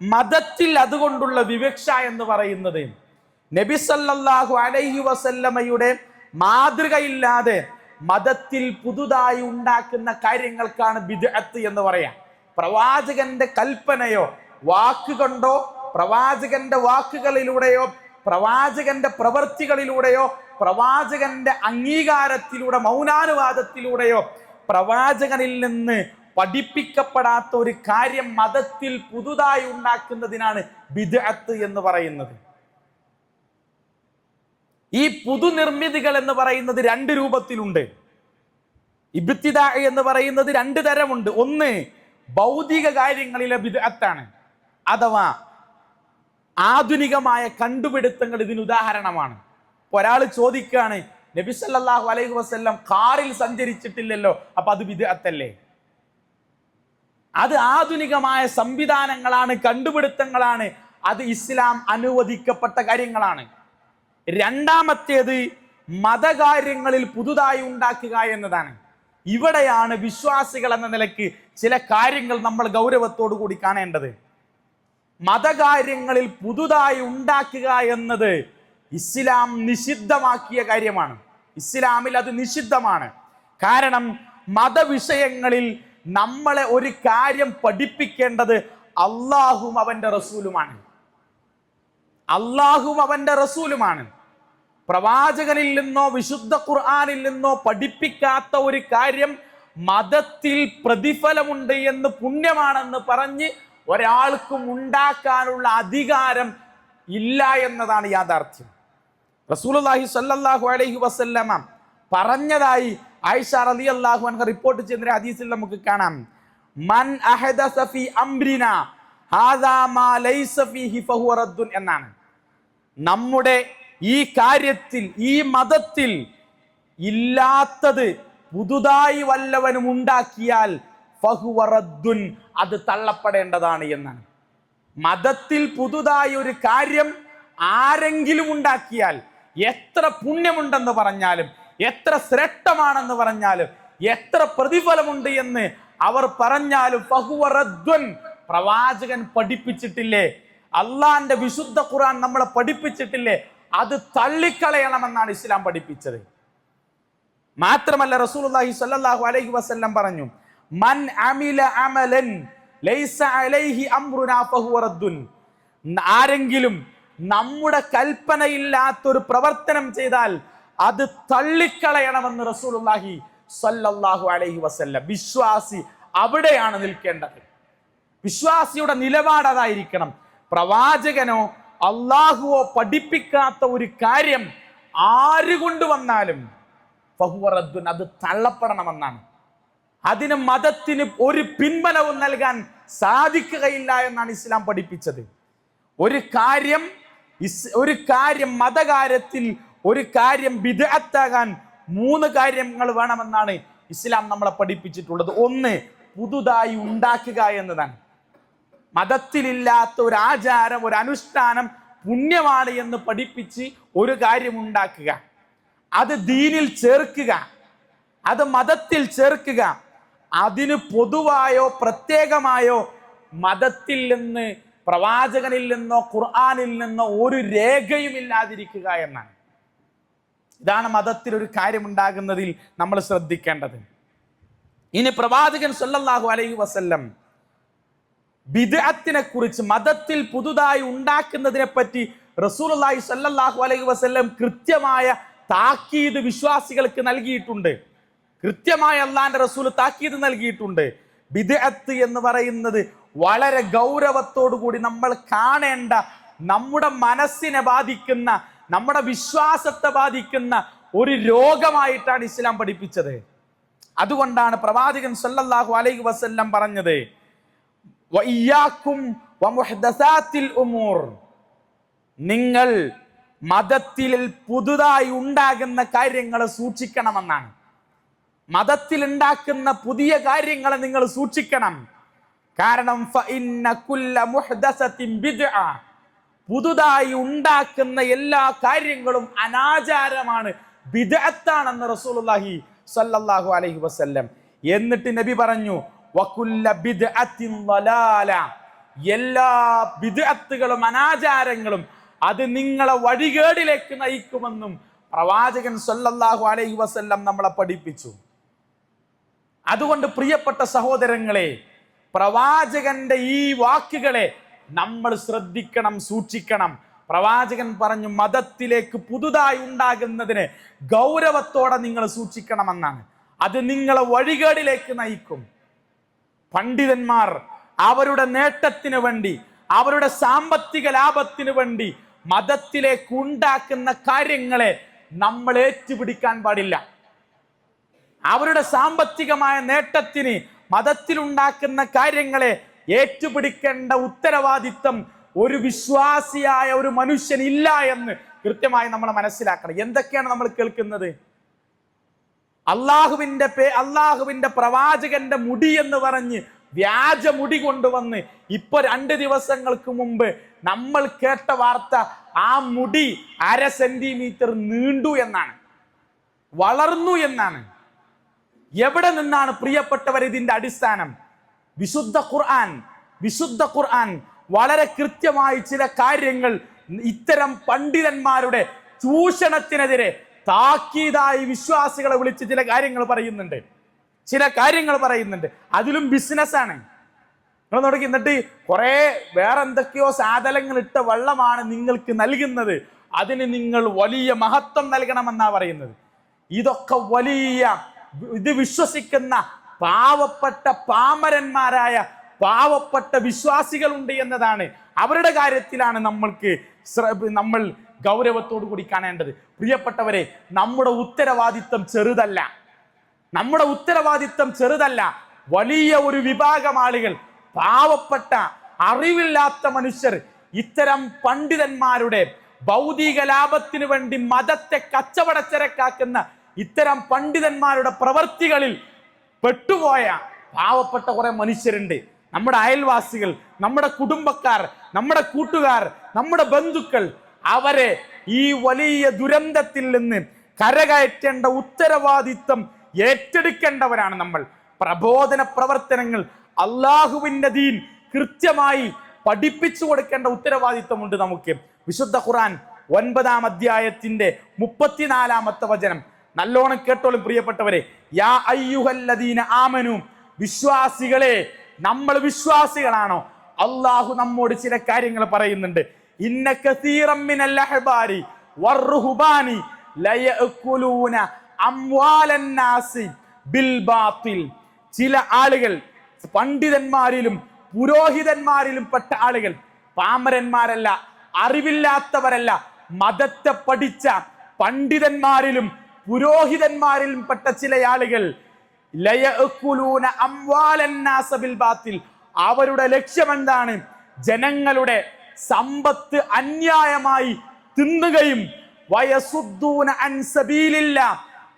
[SPEAKER 1] മതത്തിൽ അതുകൊണ്ടുള്ള വിവക്ഷ എന്ന് പറയുന്നത് നബി സല്ലല്ലാഹു അലൈഹി വസല്ലമയുടെ മാതൃകയില്ലാതെ മതത്തിൽ പുതുതായി ഉണ്ടാക്കുന്ന കാര്യങ്ങൾക്കാണ് ബിദ്അത്ത് എന്ന് പറയാം. പ്രവാചകന്റെ കൽപ്പനയോ വാക്കുകൊണ്ടോ പ്രവാചകന്റെ വാക്കുകളിലൂടെയോ പ്രവാചകന്റെ പ്രവൃത്തികളിലൂടെയോ പ്രവാചകന്റെ അംഗീകാരത്തിലൂടെ മൗനാനുവാദത്തിലൂടെയോ പ്രവാചകനിൽ നിന്ന് പഠിപ്പിക്കപ്പെടാത്ത ഒരു കാര്യം മതത്തിൽ പുതുതായി ഉണ്ടാക്കുന്നതിനാണ് ബിദ്അത്ത് എന്ന് പറയുന്നത്. ഈ പുതുനിർമ്മിതികൾ എന്ന് പറയുന്നത് 2 രൂപത്തിലുണ്ട്. ഇബ്തിദാ എന്ന് പറയുന്നത് 2 തരമുണ്ട്. ഒന്ന് ഭൗതിക കാര്യങ്ങളിലെ ബിദ്അത്താണ്, അഥവാ ആധുനികമായ കണ്ടുപിടുത്തങ്ങൾ ഇതിന് ഉദാഹരണമാണ്. ഒരാൾ ചോദിക്കുകയാണ്, നബി സല്ലല്ലാഹു അലൈഹി വസല്ലം കാറിൽ സഞ്ചരിച്ചിട്ടില്ലല്ലോ, അപ്പൊ അത് ബിദ്അത്തല്ലേ? അത് ആധുനികമായ സംവിധാനങ്ങളാണ്, കണ്ടുപിടുത്തങ്ങളാണ്, അത് ഇസ്ലാം അനുവദിക്കപ്പെട്ട കാര്യങ്ങളാണ്. രണ്ടാമത്തേത് മതകാര്യങ്ങളിൽ പുതുതായി ഉണ്ടാക്കുക എന്നതാണ്. ഇവിടെയാണ് വിശ്വാസികൾ എന്ന നിലയ്ക്ക് ചില കാര്യങ്ങൾ നമ്മൾ ഗൗരവത്തോടു കൂടി കാണേണ്ടത്. മതകാര്യങ്ങളിൽ പുതുതായി ഉണ്ടാക്കുക എന്നത് ഇസ്ലാം നിഷിദ്ധമാക്കിയ കാര്യമാണ്. ഇസ്ലാമിൽ അത് നിഷിദ്ധമാണ്. കാരണം മതവിഷയങ്ങളിൽ നമ്മളെ ഒരു കാര്യം പഠിപ്പിക്കേണ്ടത് അള്ളാഹും അവന്റെ റസൂലുമാണ്. അള്ളാഹും അവന്റെ റസൂലുമാണ്. പ്രവാചകനിൽ നിന്നോ വിശുദ്ധ ഖുർആനിൽ നിന്നോ പഠിപ്പിക്കാത്ത ഒരു കാര്യം മതത്തിൽ പ്രതിഫലമുണ്ട് എന്ന്, പുണ്യമാണെന്ന് പറഞ്ഞ് ഒരാൾക്കും ഉണ്ടാക്കാനുള്ള അധികാരം ഇല്ല എന്നതാണ് യാഥാർത്ഥ്യം. റസൂലുള്ളാഹി സ്വല്ലല്ലാഹു അലൈഹി വസല്ലമ പറഞ്ഞതായി ആയിഷ റളിയല്ലാഹു അൻഹ റിപ്പോർട്ട് ചെയ്യുന്ന ഹദീസിൽ നമുക്ക് കാണാം, മൻ അഹദസ ഫീ അംരിനാ ഹാദാ മാ ലൈസ ഫീഹി ഫഹുവ റദ്ദുൻ എന്നാണ്. നമ്മുടെ ഈ കാര്യത്തിൽ, ഈ മതത്തിൽ ഇല്ലാത്തത് പുതുതായി വല്ലവനും ഉണ്ടാക്കിയാൽ ഫഹുവ റദ്ദുൻ, അത് തള്ളപ്പെടേണ്ടതാണ് എന്നാണ്. മതത്തിൽ പുതുതായി ഒരു കാര്യം ആരെങ്കിലും ഉണ്ടാക്കിയാൽ, എത്ര പുണ്യമുണ്ടെന്ന് പറഞ്ഞാലും, എത്ര ശ്രേഷ്ഠമാണെന്ന് പറഞ്ഞാലും, എത്ര പ്രതിഫലമുണ്ട് എന്ന് അവർ പറഞ്ഞാലും ഫഹുവ റദ്ദുൻ, പ്രവാചകൻ പഠിപ്പിച്ചിട്ടില്ലേ, അള്ളാന്റെ വിശുദ്ധ ഖുർആൻ നമ്മളെ പഠിപ്പിച്ചിട്ടില്ലേ, അത് തള്ളിക്കളയണമെന്നാണ് ഇസ്ലാം പഠിപ്പിച്ചത്. മാത്രമല്ല റസൂലുള്ളാഹി സ്വല്ലല്ലാഹു അലൈഹി വസല്ലം പറഞ്ഞു, മൻ അമില അമലൻ ലൈസ അലൈഹി അംറുനാ ഫഹുവ റദ്ദുൻ, ആരെങ്കിലും നമ്മുടെ കൽപ്പനയില്ലാത്തൊരു പ്രവർത്തനം ചെയ്താൽ അത് തള്ളിക്കളയണമെന്ന് റസൂലുള്ളാഹി സ്വല്ലല്ലാഹു അലൈഹി വസല്ലം. വിശ്വാസി അവിടെയാണ് നിൽക്കേണ്ടത്. വിശ്വാസിയുടെ നിലപാട് അതായിരിക്കണം. പ്രവാചകനോ അള്ളാഹുവോ പഠിപ്പിക്കാത്ത ഒരു കാര്യം ആര് കൊണ്ടുവന്നാലും ഫഹുവ റദ്ദുൻ, അത് തള്ളപ്പെടണമെന്നാണ്. അതിന് മതത്തിന് ഒരു പിൻബലവും നൽകാൻ സാധിക്കുകയില്ല എന്നാണ് ഇസ്ലാം പഠിപ്പിച്ചത്. ഒരു കാര്യം മതകാര്യത്തിൽ ഒരു കാര്യം ബിദ്അത്താകാൻ 3 കാര്യങ്ങൾ വേണമെന്നാണ് ഇസ്ലാം നമ്മളെ പഠിപ്പിച്ചിട്ടുള്ളത്. ഒന്ന്, പുതുതായി ഉണ്ടാക്കുക എന്നതാണ്. മതത്തിലില്ലാത്ത ഒരു ആചാരം, ഒരു അനുഷ്ഠാനം പുണ്യമാണ് എന്ന് പഠിപ്പിച്ച് ഒരു കാര്യം ഉണ്ടാക്കുക, അത് ദീനിൽ ചേർക്കുക, അത് മതത്തിൽ ചേർക്കുക. അതിന് പൊതുവായോ പ്രത്യേകമായോ മതത്തിൽ നിന്ന്, പ്രവാചകനിൽ നിന്നോ ഖുർആനിൽ നിന്നോ ഒരു രേഖയും ഇല്ലാതിരിക്കുക എന്നാണ്. ഇതാണ് മതത്തിൽ ഒരു കാര്യം ഉണ്ടാകുന്നതിൽ നമ്മൾ ശ്രദ്ധിക്കേണ്ടത്. ഇനി പ്രവാചകൻ സല്ലല്ലാഹു അലൈഹി വസല്ലം ബിദ്അത്തിനെ കുറിച്ച്, മതത്തിൽ പുതുതായി ഉണ്ടാക്കുന്നതിനെ പറ്റി റസൂലുള്ളാഹി സ്വല്ലല്ലാഹു അലൈഹി വസല്ലം കൃത്യമായ താക്കീത് വിശ്വാസികൾക്ക് നൽകിയിട്ടുണ്ട്. കൃത്യമായ അള്ളാന്റെ റസൂൽ താക്കീത് നൽകിയിട്ടുണ്ട്. ബിദ്അത്ത് എന്ന് പറയുന്നത് വളരെ ഗൗരവത്തോടു കൂടി നമ്മൾ കാണേണ്ട, നമ്മുടെ മനസ്സിനെ ബാധിക്കുന്ന, നമ്മുടെ വിശ്വാസത്തെ ബാധിക്കുന്ന ഒരു രോഗമായിട്ടാണ് ഇസ്ലാം പഠിപ്പിച്ചത്. അതുകൊണ്ടാണ് പ്രവാചകൻ സല്ലല്ലാഹു അലൈഹി വസല്ലം പറഞ്ഞത്, വഇയ്യാകും വമുഹ്ദസാത്തിൽ ഉമൂർ, നിങ്ങൾ മതത്തിൽ പുതുതായി ഉണ്ടാകുന്ന കാര്യങ്ങൾ സൂക്ഷിക്കണമെന്നാണ്. മതത്തിൽ ഉണ്ടാക്കുന്ന പുതിയ കാര്യങ്ങളെ നിങ്ങൾ സൂക്ഷിക്കണം. കാരണം ഫഇന്ന കുല്ല മുഹ്ദസത്തിൻ ബിദ്അ, പുതുതായി ഉണ്ടാക്കുന്ന എല്ലാ കാര്യങ്ങളും അനാചാരമാണ്, ബിദ്അത്താണെന്ന് റസൂലുള്ളാഹി സ്വല്ലല്ലാഹു അലൈഹി വസല്ലം. എന്നിട്ട് നബി പറഞ്ഞു, വകുല്ല ബിദ്അത്തിൻ ളലാല, എല്ലാ ബിദ്അത്തുകളും അനാചാരങ്ങളും അത് നിങ്ങളെ വഴികേടിലേക്ക് നയിക്കുമെന്നും പ്രവാചകൻ സല്ലല്ലാഹു അലൈഹി വസല്ലം നമ്മളെ പഠിപ്പിച്ചു. അതുകൊണ്ട് പ്രിയപ്പെട്ട സഹോദരങ്ങളെ, പ്രവാചകന്റെ ഈ വാക്കുകളെ നമ്മൾ ശ്രദ്ധിക്കണം, സൂക്ഷിക്കണം. പ്രവാചകൻ പറഞ്ഞു, മതത്തിലേക്ക് പുതുതായി ഉണ്ടാകുന്നതിന് ഗൗരവത്തോടെ നിങ്ങൾ സൂക്ഷിക്കണമെന്നാണ്. അത് നിങ്ങളെ വഴികേടിലേക്ക് നയിക്കും. പണ്ഡിതന്മാർ അവരുടെ നേട്ടത്തിന് വേണ്ടി, അവരുടെ സാമ്പത്തിക ലാഭത്തിന് വേണ്ടി മതത്തിലേക്ക് ഉണ്ടാക്കുന്ന കാര്യങ്ങളെ നമ്മൾ ഏറ്റുപിടിക്കാൻ പാടില്ല. അവരുടെ സാമ്പത്തികമായ നേട്ടത്തിന് മതത്തിലുണ്ടാക്കുന്ന കാര്യങ്ങളെ ഏറ്റുപിടിക്കേണ്ട ഉത്തരവാദിത്തം ഒരു വിശ്വാസിയായ ഒരു മനുഷ്യൻ ഇല്ല എന്ന് കൃത്യമായി നമ്മൾ മനസ്സിലാക്കണം. എന്തൊക്കെയാണ് നമ്മൾ കേൾക്കുന്നത്? അള്ളാഹുവിന്റെ പ്രവാചകന്റെ മുടി എന്ന് പറഞ്ഞ് വ്യാജ മുടി കൊണ്ടുവന്ന് ഇപ്പൊ 2 ദിവസങ്ങൾക്ക് മുമ്പ് നമ്മൾ കേട്ട വാർത്ത, ആ മുടി 1/2 സെന്റിമീറ്റർ നീണ്ടു എന്നാണ്, വളർന്നു എന്നാണ്. എവിടെ നിന്നാണ് പ്രിയപ്പെട്ടവർ ഇതിന്റെ അടിസ്ഥാനം? വിശുദ്ധ ഖുർആൻ വളരെ കൃത്യമായി ചില കാര്യങ്ങൾ ഇത്തരം പണ്ഡിതന്മാരുടെ ചൂഷണത്തിനെതിരെ താക്കീതായി വിശ്വാസികളെ വിളിച്ച് ചില കാര്യങ്ങൾ പറയുന്നുണ്ട്. അതിലും ബിസിനസ്സാണ്. നിങ്ങൾ നോക്കി, എന്നിട്ട് കുറെ വേറെ എന്തൊക്കെയോ സാധനങ്ങൾ ഇട്ട വെള്ളമാണ് നിങ്ങൾക്ക് നൽകുന്നത്, അതിന് നിങ്ങൾ വലിയ മഹത്വം നൽകണമെന്നാ പറയുന്നത്. ഇതൊക്കെ ഇത് വിശ്വസിക്കുന്ന പാവപ്പെട്ട പാമരന്മാരായ പാവപ്പെട്ട വിശ്വാസികളുണ്ട് എന്നതാണ്. അവരുടെ കാര്യത്തിലാണ് നമ്മൾ ഗൗരവത്തോടു കൂടി കാണേണ്ടത്. പ്രിയപ്പെട്ടവരെ, നമ്മുടെ ഉത്തരവാദിത്തം ചെറുതല്ല. വലിയ ഒരു വിഭാഗം ആളുകൾ, പാവപ്പെട്ട അറിവില്ലാത്ത മനുഷ്യർ, ഇത്തരം പണ്ഡിതന്മാരുടെ ഭൗതിക ലാഭത്തിന് വേണ്ടി മതത്തെ കച്ചവടച്ചരക്കാക്കുന്ന ഇത്തരം പണ്ഡിതന്മാരുടെ പ്രവർത്തികളിൽ പെട്ടുപോയ പാവപ്പെട്ട കുറെ മനുഷ്യരുണ്ട്. നമ്മുടെ അയൽവാസികൾ, നമ്മുടെ കുടുംബക്കാർ, നമ്മുടെ കൂട്ടുകാർ, നമ്മുടെ ബന്ധുക്കൾ, അവരെ ഈ വലിയ ദുരന്തത്തിൽ നിന്ന് കരകയറ്റേണ്ട ഉത്തരവാദിത്വം ഏറ്റെടുക്കേണ്ടവരാണ് നമ്മൾ. പ്രബോധന പ്രവർത്തനങ്ങൾ, അള്ളാഹുവിന്റെ ദീൻ കൃത്യമായി പഠിപ്പിച്ചു കൊടുക്കേണ്ട ഉത്തരവാദിത്വമുണ്ട് നമുക്ക്. വിശുദ്ധ ഖുർആൻ 9-ാം അധ്യായത്തിന്റെ 34-ാമത്തെ വചനം നല്ലോണം കേട്ടോളും പ്രിയപ്പെട്ടവരെ. യാ അയ്യുഹല്ലദീന ആമനു, വിശ്വാസികളെ, നമ്മൾ വിശ്വാസികളാണോ? അള്ളാഹു നമ്മോട് ചില കാര്യങ്ങൾ പറയുന്നുണ്ട്. ഇന്ന കസീറൻ മിനൽ അഹ്ബാരി വറുഹ്ബാനി ലയഅകുലൂന അംവാലൻ നാസി ബിൽ ബാത്തിൽ. ചില ആളുകൾ, പണ്ഡിതന്മാരിലും പുരോഹിതന്മാരിലും പെട്ട ആളുകൾ, പാമരന്മാരല്ല, അറിവില്ലാത്തവരല്ല, മതത്തെ പഠിച്ച പണ്ഡിതന്മാരിലും പുരോഹിതന്മാരിലും പെട്ട ചില ആളുകൾ ലയഅകുലൂന അംവാലൻ നാസ ബിൽ ബാത്തിൽ. അവരുടെ ലക്ഷ്യം എന്താണ്? ജനങ്ങളുടെ സമ്പത്ത് അന്യായമായി തിന്നുകയും വയസുദ്ദൂന അൻ സബീലില്ലാ,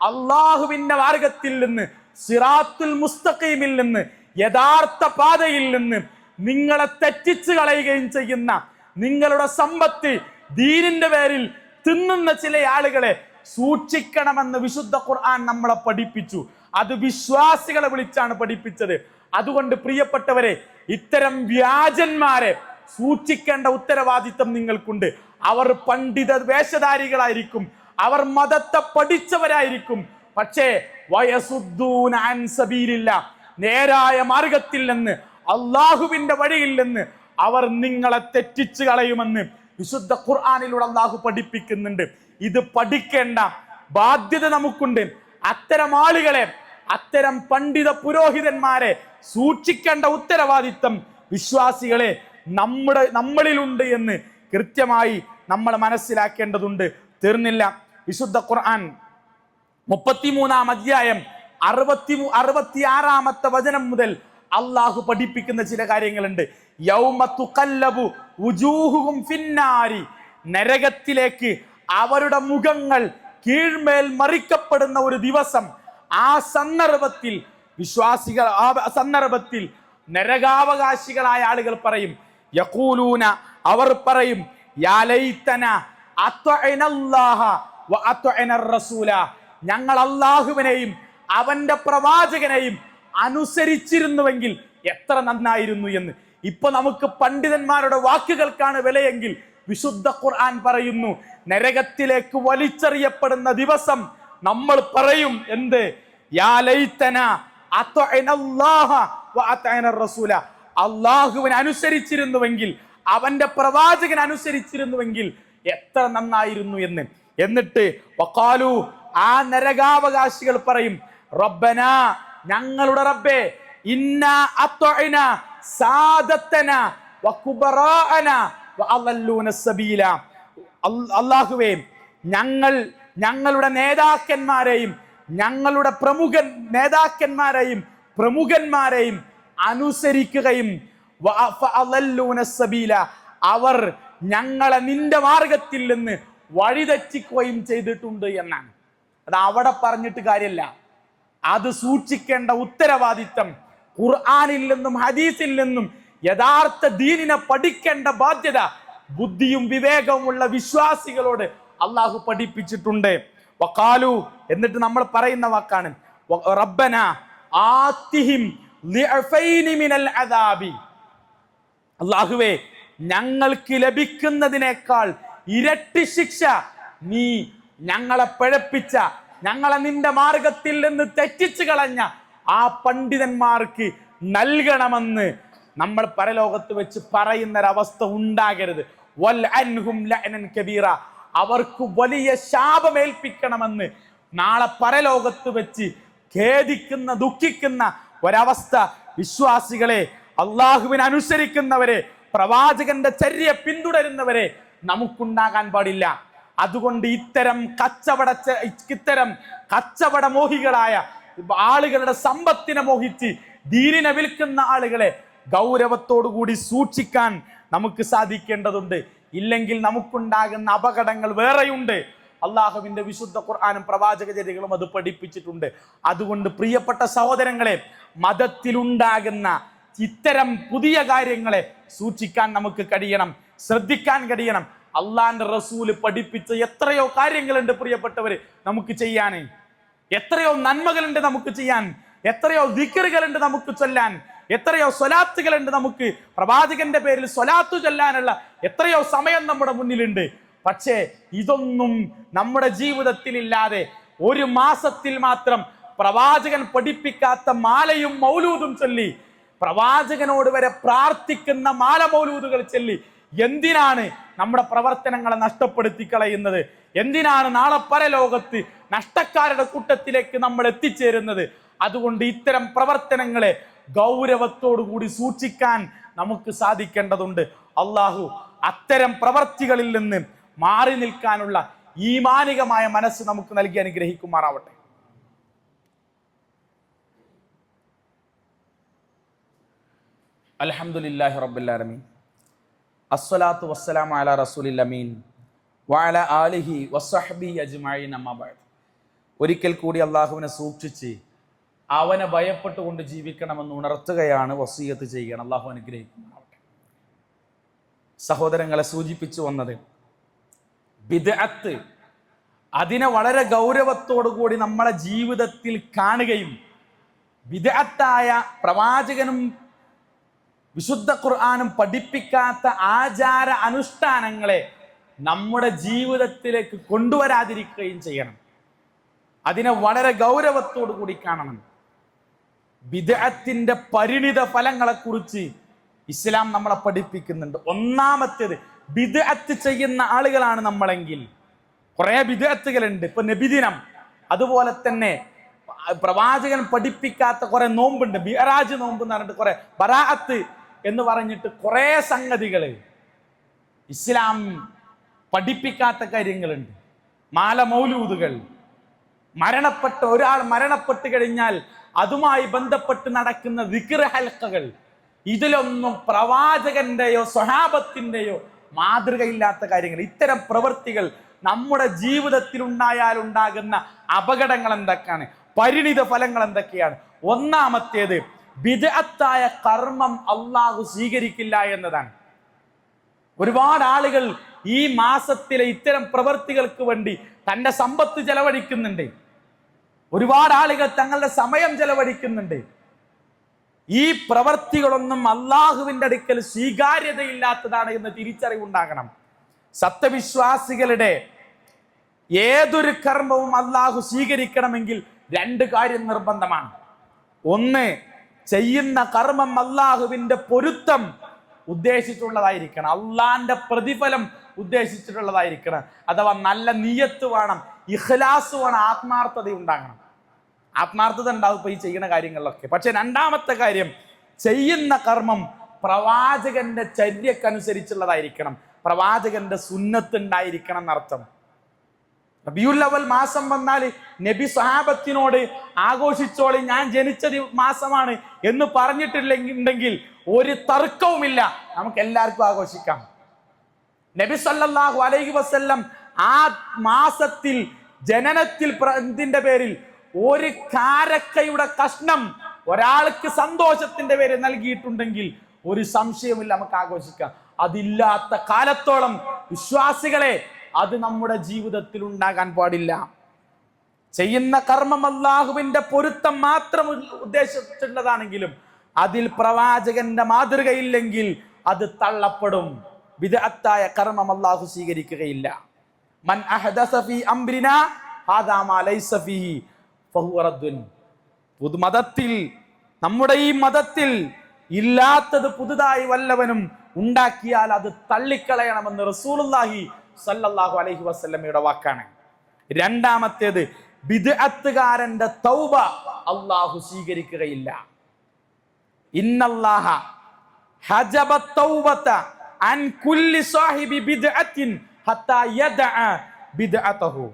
[SPEAKER 1] അല്ലാഹുവിന്റെ മാർഗത്തിൽ നിന്ന്, സിറാത്തുൽ മുസ്തഖീമിൽ നിന്ന്, യഥാർത്ഥ പാതയിൽ നിന്ന് നിങ്ങളെ തെറ്റിച്ചു കളയുകയും ചെയ്യുന്ന, നിങ്ങളുടെ സമ്പത്ത് ദീനിന്റെ പേരിൽ തിന്നുന്ന ചില ആളുകളെ സൂക്ഷിക്കണമെന്ന് വിശുദ്ധ ഖുർആൻ നമ്മളെ പഠിപ്പിച്ചു. അത് വിശ്വാസികളെ വിളിച്ചാണ് പഠിപ്പിച്ചത്. അതുകൊണ്ട് പ്രിയപ്പെട്ടവരെ, ഇത്തരം വ്യാജന്മാരെ സൂക്ഷിക്കേണ്ട ഉത്തരവാദിത്തം നിങ്ങൾക്കുണ്ട്. അവർ പണ്ഡിത വേഷധാരികളായിരിക്കും, അവർ മതത്തെ പഠിച്ചവരായിരിക്കും. പക്ഷേ വയസുദ്ദൂന അൻ സബീലില്ലാ, നേരായ മാർഗത്തിൽ നിന്ന്, അള്ളാഹുവിന്റെ വഴിയിൽ നിന്ന് അവർ നിങ്ങളെ തെറ്റിച്ചു കളയുമെന്ന് വിശുദ്ധ ഖുർആനിലൂടെ അള്ളാഹു പഠിപ്പിക്കുന്നുണ്ട്. ഇത് പഠിക്കേണ്ട ബാധ്യത നമുക്കുണ്ട്. അത്തരം ആളുകളെ, അത്തരം പണ്ഡിത പുരോഹിതന്മാരെ സൂക്ഷിക്കേണ്ട ഉത്തരവാദിത്തം വിശ്വാസികളെ നമ്മളിലുണ്ട് എന്ന് കൃത്യമായി നമ്മൾ മനസ്സിലാക്കേണ്ടതുണ്ട്. തീർന്നില്ല. വിശുദ്ധ ഖുർആൻ 33-ാം അധ്യായം 66-ാമത്തെ വചനം മുതൽ അള്ളാഹു പഠിപ്പിക്കുന്ന ചില കാര്യങ്ങളുണ്ട്. യൗമ തുഖല്ലബു വുജൂഹുഹും ഫിന്നാരി, നരകത്തിലേക്ക് അവരുടെ മുഖങ്ങൾ കീഴ്മേൽ മറിക്കപ്പെടുന്ന ഒരു ദിവസം. ആ സന്ദർഭത്തിൽ വിശ്വാസികൾ, ആ സന്ദർഭത്തിൽ നരകാവകാശികളായ ആളുകൾ പറയും, യഖൂലൂന, അവർ പറയും, യാ ലൈതന അത്വഅനല്ലാഹ വ അത്വഅനർ റസൂല, ഞങ്ങൾ അല്ലാഹുവിനെയും അവന്റെ പ്രവാചകനെയും അനുസരിച്ചിരുന്നുവെങ്കിൽ എത്ര നന്നായിരുന്നു എന്ന്. ഇപ്പൊ നമുക്ക് പണ്ഡിതന്മാരുടെ വാക്കുകൾക്കാണ് വിലയെങ്കിൽ വിശുദ്ധ ഖുർആൻ പറയുന്നു, നരകത്തിലേക്ക് വലിച്ചെറിയപ്പെടുന്ന ദിവസം നമ്മൾ പറയും എന്ത്? യാ ലൈതന അത്വഅനല്ലാഹ വ അത്വഅനർ റസൂല, അല്ലാഹുവിനെ അനുസരിച്ചിരുന്നുവെങ്കിൽ, അവന്റെ പ്രവാചകൻ അനുസരിച്ചിരുന്നുവെങ്കിൽ എത്ര നന്നായിരുന്നു എന്ന്. എന്നിട്ട് വഖാലു, ആ നരകാവകാശികൾ പറയും, റബ്ബന, ഞങ്ങളുടെ റബ്ബേ, ഇന്നാ അത്വഅന സാദത്തന വകുബറാഅന വഅളല്ലൂന സബീല, അല്ലാഹുവേ, ഞങ്ങളുടെ നേതാക്കന്മാരെയും ഞങ്ങളുടെ പ്രമുഖന്മാരെയും അനുസരിക്കുകയും അവർ ഞങ്ങളെ നിന്റെ മാർഗത്തിൽ നിന്ന് വഴിതെറ്റിക്കുകയും ചെയ്തിട്ടുണ്ട് എന്നാണ്. അത് അവിടെ പറഞ്ഞിട്ട് കാര്യമില്ല. അത് സൂക്ഷിക്കേണ്ട ഉത്തരവാദിത്തം ഖുർആനിൽ നിന്നും ഹദീസിൽ നിന്നും യഥാർത്ഥ ദീനിനെ പഠിക്കേണ്ട ബാധ്യത ബുദ്ധിയും വിവേകവുമുള്ള വിശ്വാസികളോട് അള്ളാഹു പഠിപ്പിച്ചിട്ടുണ്ട്. വഖാലു, എന്നിട്ട് നമ്മൾ പറയുന്ന വാക്കാണ് റബ്ബന ആതിഹിം ളിഅഫൈനി മിനൽ അദാബി. അല്ലാഹുവേ, ഞങ്ങൾക്ക് ലഭിക്കുന്നതിനേക്കാൾ ഇരട്ടി ശിക്ഷ നീ ഞങ്ങളെ പിഴപ്പിച്ച, ഞങ്ങളെ നിന്റെ മാർഗത്തിൽ നിന്ന് തെറ്റിച്ചു കളഞ്ഞ ആ പണ്ഡിതന്മാർക്ക് നൽകണമെന്ന് നമ്മൾ പരലോകത്ത് വെച്ച് പറയുന്നൊരവസ്ഥ ഉണ്ടാകരുത്. വൽ അൻഹും ലഅനൻ കബീറ, അവർക്ക് വലിയ ശാപമേൽപ്പിക്കണമെന്ന് നാളെ പരലോകത്ത് വെച്ച് ഖേദിക്കുന്ന ദുഃഖിക്കുന്ന ഒരവസ്ഥ വിശ്വാസികളെ, അള്ളാഹുവിനെ അനുസരിക്കുന്നവരെ, പ്രവാചകന്റെ ചര്യ പിന്തുടരുന്നവരെ നമുക്കുണ്ടാകാൻ പാടില്ല. അതുകൊണ്ട് ഇത്തരം കച്ചവട മോഹികളായ ആളുകളുടെ സമ്പത്തിനെ മോഹിച്ച് ദീനിനെ വിൽക്കുന്ന ആളുകളെ ഗൗരവത്തോടുകൂടി സൂക്ഷിക്കാൻ നമുക്ക് സാധിക്കേണ്ടതുണ്ട്. ഇല്ലെങ്കിൽ നമുക്കുണ്ടാകുന്ന അപകടങ്ങൾ വേറെയുണ്ട്. അള്ളാഹുവിന്റെ വിശുദ്ധ ഖുർആനും പ്രവാചകചര്യകളും അത് പഠിപ്പിച്ചിട്ടുണ്ട്. അതുകൊണ്ട് പ്രിയപ്പെട്ട സഹോദരങ്ങളെ, മതത്തിലുണ്ടാകുന്ന ഇത്തരം പുതിയ കാര്യങ്ങളെ സൂക്ഷിക്കാൻ നമുക്ക് കഴിയണം, ശ്രദ്ധിക്കാൻ കഴിയണം. അള്ളാന്റെ റസൂല് പഠിപ്പിച്ച എത്രയോ കാര്യങ്ങളുണ്ട് പ്രിയപ്പെട്ടവര് നമുക്ക് ചെയ്യാൻ, എത്രയോ നന്മകളുണ്ട് നമുക്ക് ചെയ്യാൻ, എത്രയോ ദിക്റുകളുണ്ട് നമുക്ക് ചൊല്ലാൻ, എത്രയോ സ്വലാത്തുകളുണ്ട് നമുക്ക് പ്രവാചകന്റെ പേരിൽ സ്വലാത്തു ചൊല്ലാനുള്ള എത്രയോ സമയം നമ്മുടെ മുന്നിലുണ്ട്. പക്ഷേ ഇതൊന്നും നമ്മുടെ ജീവിതത്തിൽ ഇല്ലാതെ ഒരു മാസത്തിൽ മാത്രം പ്രവാചകൻ പഠിപ്പിക്കാത്ത മാലയും മൗലൂദും ചൊല്ലി, പ്രവാചകനോട് വരെ പ്രാർത്ഥിക്കുന്ന മാല മൗലൂദുകൾ ചൊല്ലി എന്തിനാണ് നമ്മുടെ പ്രവർത്തനങ്ങളെ നഷ്ടപ്പെടുത്തി കളയുന്നത്? എന്തിനാണ് നാളെ പരലോകത്ത് നഷ്ടക്കാരുടെ കൂട്ടത്തിലേക്ക് നമ്മൾ എത്തിച്ചേരുന്നത്? അതുകൊണ്ട് ഇത്തരം പ്രവർത്തനങ്ങളെ ഗൗരവത്തോടുകൂടി സൂക്ഷിക്കാൻ നമുക്ക് സാധിക്കേണ്ടതുണ്ട്. അള്ളാഹു അത്തരം പ്രവർത്തികളിൽ നിന്ന് മാറി നിൽക്കാനുള്ള ഈമാനികമായ മനസ്സ് നമുക്ക് നൽകി അനുഗ്രഹിക്കുമാറാവട്ടെ. അൽഹംദുലില്ലാഹി റബ്ബിൽ ആലമീൻ, അസ്സലാത്തു വസ്സലാമു അലാ റസൂലിൽ അമീൻ വഅലാ ആലിഹി വസ്സഹ്ബിഹി അജ്മഈൻ, അമ്മാ ബഅദ്. ഒരിക്കൽ കൂടി അള്ളാഹുവിനെ സൂക്ഷിച്ച് അവനെ ഭയപ്പെട്ടുകൊണ്ട് ജീവിക്കണമെന്ന് ഉണർത്തുകയാണ്, വസിയത്ത് ചെയ്യുകയാണ്. അള്ളാഹു അനുഗ്രഹിക്കുമാറാവട്ടെ. സഹോദരങ്ങളെ, സൂചിപ്പിച്ചു വന്നത് ബിദ്അത്ത്, അതിനെ വളരെ ഗൗരവത്തോടുകൂടി നമ്മളെ ജീവിതത്തിൽ കാണുകയും ബിദ്അത്തായ പ്രവാചകനും വിശുദ്ധ ഖുർആനും പഠിപ്പിക്കാത്ത ആചാര അനുഷ്ഠാനങ്ങളെ നമ്മുടെ ജീവിതത്തിലേക്ക് കൊണ്ടുവരാതിരിക്കുകയും ചെയ്യണം. അതിനെ വളരെ ഗൗരവത്തോടു കൂടി കാണണം. ബിദ്അത്തിന്റെ പരിണിത ഫലങ്ങളെ കുറിച്ച് ഇസ്ലാം നമ്മളെ പഠിപ്പിക്കുന്നുണ്ട്. ഒന്നാമത്തേത്, ബിദ്അത്ത് ചെയ്യുന്ന ആളുകളാണ് നമ്മളെങ്കിൽ കുറെ ബിദ്അത്തുകളുണ്ട്. ഇപ്പൊ നബിദിനം, അതുപോലെ തന്നെ പ്രവാചകൻ പഠിപ്പിക്കാത്ത കുറെ നോമ്പുണ്ട്. മിഅ്റാജ് നോമ്പ് എന്ന് പറഞ്ഞിട്ട് കുറെ, ബറാഅത്ത് എന്ന് പറഞ്ഞിട്ട് കുറെ സംഗതികൾ ഇസ്ലാം പഠിപ്പിക്കാത്ത കാര്യങ്ങളുണ്ട്. മാല മൗലൂദുകൾ, ഒരാൾ മരണപ്പെട്ട് കഴിഞ്ഞാൽ അതുമായി ബന്ധപ്പെട്ട് നടക്കുന്ന ദിക്ർ ഹൽഖകൾ, ഇതിലൊന്നും പ്രവാചകന്റെയോ സ്വഹാബത്തിന്റെയോ മാതൃകയില്ലാത്ത കാര്യങ്ങൾ. ഇത്തരം പ്രവൃത്തികൾ നമ്മുടെ ജീവിതത്തിൽ ഉണ്ടാകുന്ന അപകടങ്ങൾ എന്തൊക്കെയാണ്, പരിണിത ഫലങ്ങൾ എന്തൊക്കെയാണ്? ഒന്നാമത്തേത്, ബിദ്അത്തായ കർമ്മം അള്ളാഹു സ്വീകരിക്കില്ല എന്നതാണ്. ഒരുപാട് ആളുകൾ ഈ മാസത്തിലെ ഇത്തരം പ്രവൃത്തികൾക്ക് വേണ്ടി തന്റെ സമ്പത്ത് ചെലവഴിക്കുന്നുണ്ട്. ഒരുപാട് ആളുകൾ തങ്ങളുടെ സമയം ചെലവഴിക്കുന്നുണ്ട്. ഈ പ്രവൃത്തികളൊന്നും അള്ളാഹുവിന്റെ അടുക്കൽ സ്വീകാര്യതയില്ലാത്തതാണ് എന്ന് തിരിച്ചറിവുണ്ടാകണം. സത്യവിശ്വാസികളുടെ ഏതൊരു കർമ്മവും അള്ളാഹു സ്വീകരിക്കണമെങ്കിൽ രണ്ട് കാര്യം നിർബന്ധമാണ്. ഒന്ന്, ചെയ്യുന്ന കർമ്മം അള്ളാഹുവിന്റെ പൊരുത്തം ഉദ്ദേശിച്ചുള്ളതായിരിക്കണം, അള്ളാന്റെ പ്രതിഫലം ഉദ്ദേശിച്ചിട്ടുള്ളതായിരിക്കണം. അഥവാ നല്ല നിയ്യത്ത് വേണം, ഇഖ്ലാസ് വേണം, ആത്മാർത്ഥത ഉണ്ടാകണം. ആത്മാർത്ഥത ഉണ്ടാവും ഇപ്പൊ ഈ ചെയ്യുന്ന കാര്യങ്ങളിലൊക്കെ. പക്ഷെ രണ്ടാമത്തെ കാര്യം, ചെയ്യുന്ന കർമ്മം പ്രവാചകന്റെ ചര്യക്കനുസരിച്ചുള്ളതായിരിക്കണം, പ്രവാചകന്റെ സുന്നത്ത് ഉണ്ടായിരിക്കണം എന്നർത്ഥം. റബീഉൽ അവൽ മാസം വന്നാൽ നബി സ്വഹാബത്തിനോട് ആഘോഷിച്ചോളി, ഞാൻ ജനിച്ച മാസമാണ് എന്ന് പറഞ്ഞിട്ടില്ലെങ്കിൽ ഒരു തർക്കവുമില്ല, നമുക്ക് എല്ലാവർക്കും ആഘോഷിക്കാം. നബി സല്ലല്ലാഹു അലൈഹി വസല്ലം ആ മാസത്തിൽ ജനനത്തിൽ ഇതിന്റെ പേരിൽ ഒരു കാരക്കയുടെ കഷ്ണം ഒരാൾക്ക് സന്തോഷത്തിന്റെ പേര് നൽകിയിട്ടുണ്ടെങ്കിൽ ഒരു സംശയമില്ല, നമുക്ക് ആഘോഷിക്കാം. അതില്ലാത്ത കാലത്തോളം വിശ്വാസികളെ അത് നമ്മുടെ ജീവിതത്തിൽ ഉണ്ടാകാൻ പാടില്ല. ചെയ്യുന്ന കർമ്മം അല്ലാഹുവിന്റെ പൊരുത്തം മാത്രം ഉദ്ദേശിച്ചിട്ടുള്ളതാണെങ്കിലും അതിൽ പ്രവാചകന്റെ മാതൃകയില്ലെങ്കിൽ അത് തള്ളപ്പെടും. ബിദ്അത്തായ കർമ്മം അല്ലാഹു സ്വീകരിക്കുകയില്ല. മൻ അഹദസ ഫീ അംരിനാ ഹാദാ മാ ലൈസ ഫീഹി ഫഹുവ റദ്ദുൻ. മതത്തിൽ, നമ്മുടെ ഈ മതത്തിൽ ഇല്ലാത്തത് പുതുതായി വല്ലവനും ഉണ്ടാക്കിയാൽ അത് തള്ളിക്കളയണമെന്ന് റസൂലുള്ളാഹി സല്ലല്ലാഹു അലൈഹി വസല്ലമയുടെ വാക്കാണ്. രണ്ടാമത്തേത്, ബിദ്അത്തുകാരന്റെ തൗബ അല്ലാഹു സ്വീകരിക്കുകയില്ല. ഇന്നല്ലാഹ ഹജബ തൗബത അൻ കുല്ലി സാഹിബി ബിദ്അത്തിൻ ഹത്താ യദഅ ബിദ്അതഹു.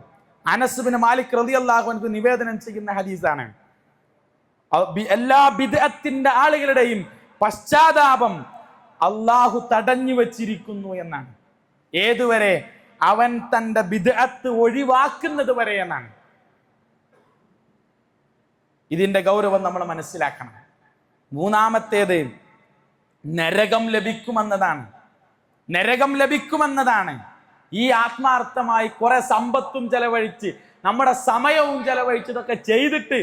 [SPEAKER 1] അനസ് ഇബ്നു മാലിക് റളിയല്ലാഹു അൻഹു നിവേദനം ചെയ്യുന്ന ഹദീസാണ്. എല്ലാ ബിദ്അത്തിന്റെ ആളുകളുടെയും പശ്ചാത്താപം അല്ലാഹു തടഞ്ഞു വച്ചിരിക്കുന്നു എന്നാണ്. ഏതുവരെ? അവൻ തന്റെ ബിദ്അത്ത് ഒഴിവാക്കുന്നത് വരെ എന്നാണ്. ഇതിന്റെ ഗൗരവം നമ്മൾ മനസ്സിലാക്കണം. മൂന്നാമത്തേത്, നരകം ലഭിക്കുമെന്നതാണ്. നരകം ലഭിക്കുമെന്നതാണ്. ഈ ആത്മാർത്ഥമായി കുറെ സമ്പത്തും ചെലവഴിച്ച് നമ്മുടെ സമയവും ചെലവഴിച്ച് ഇതൊക്കെ ചെയ്തിട്ട്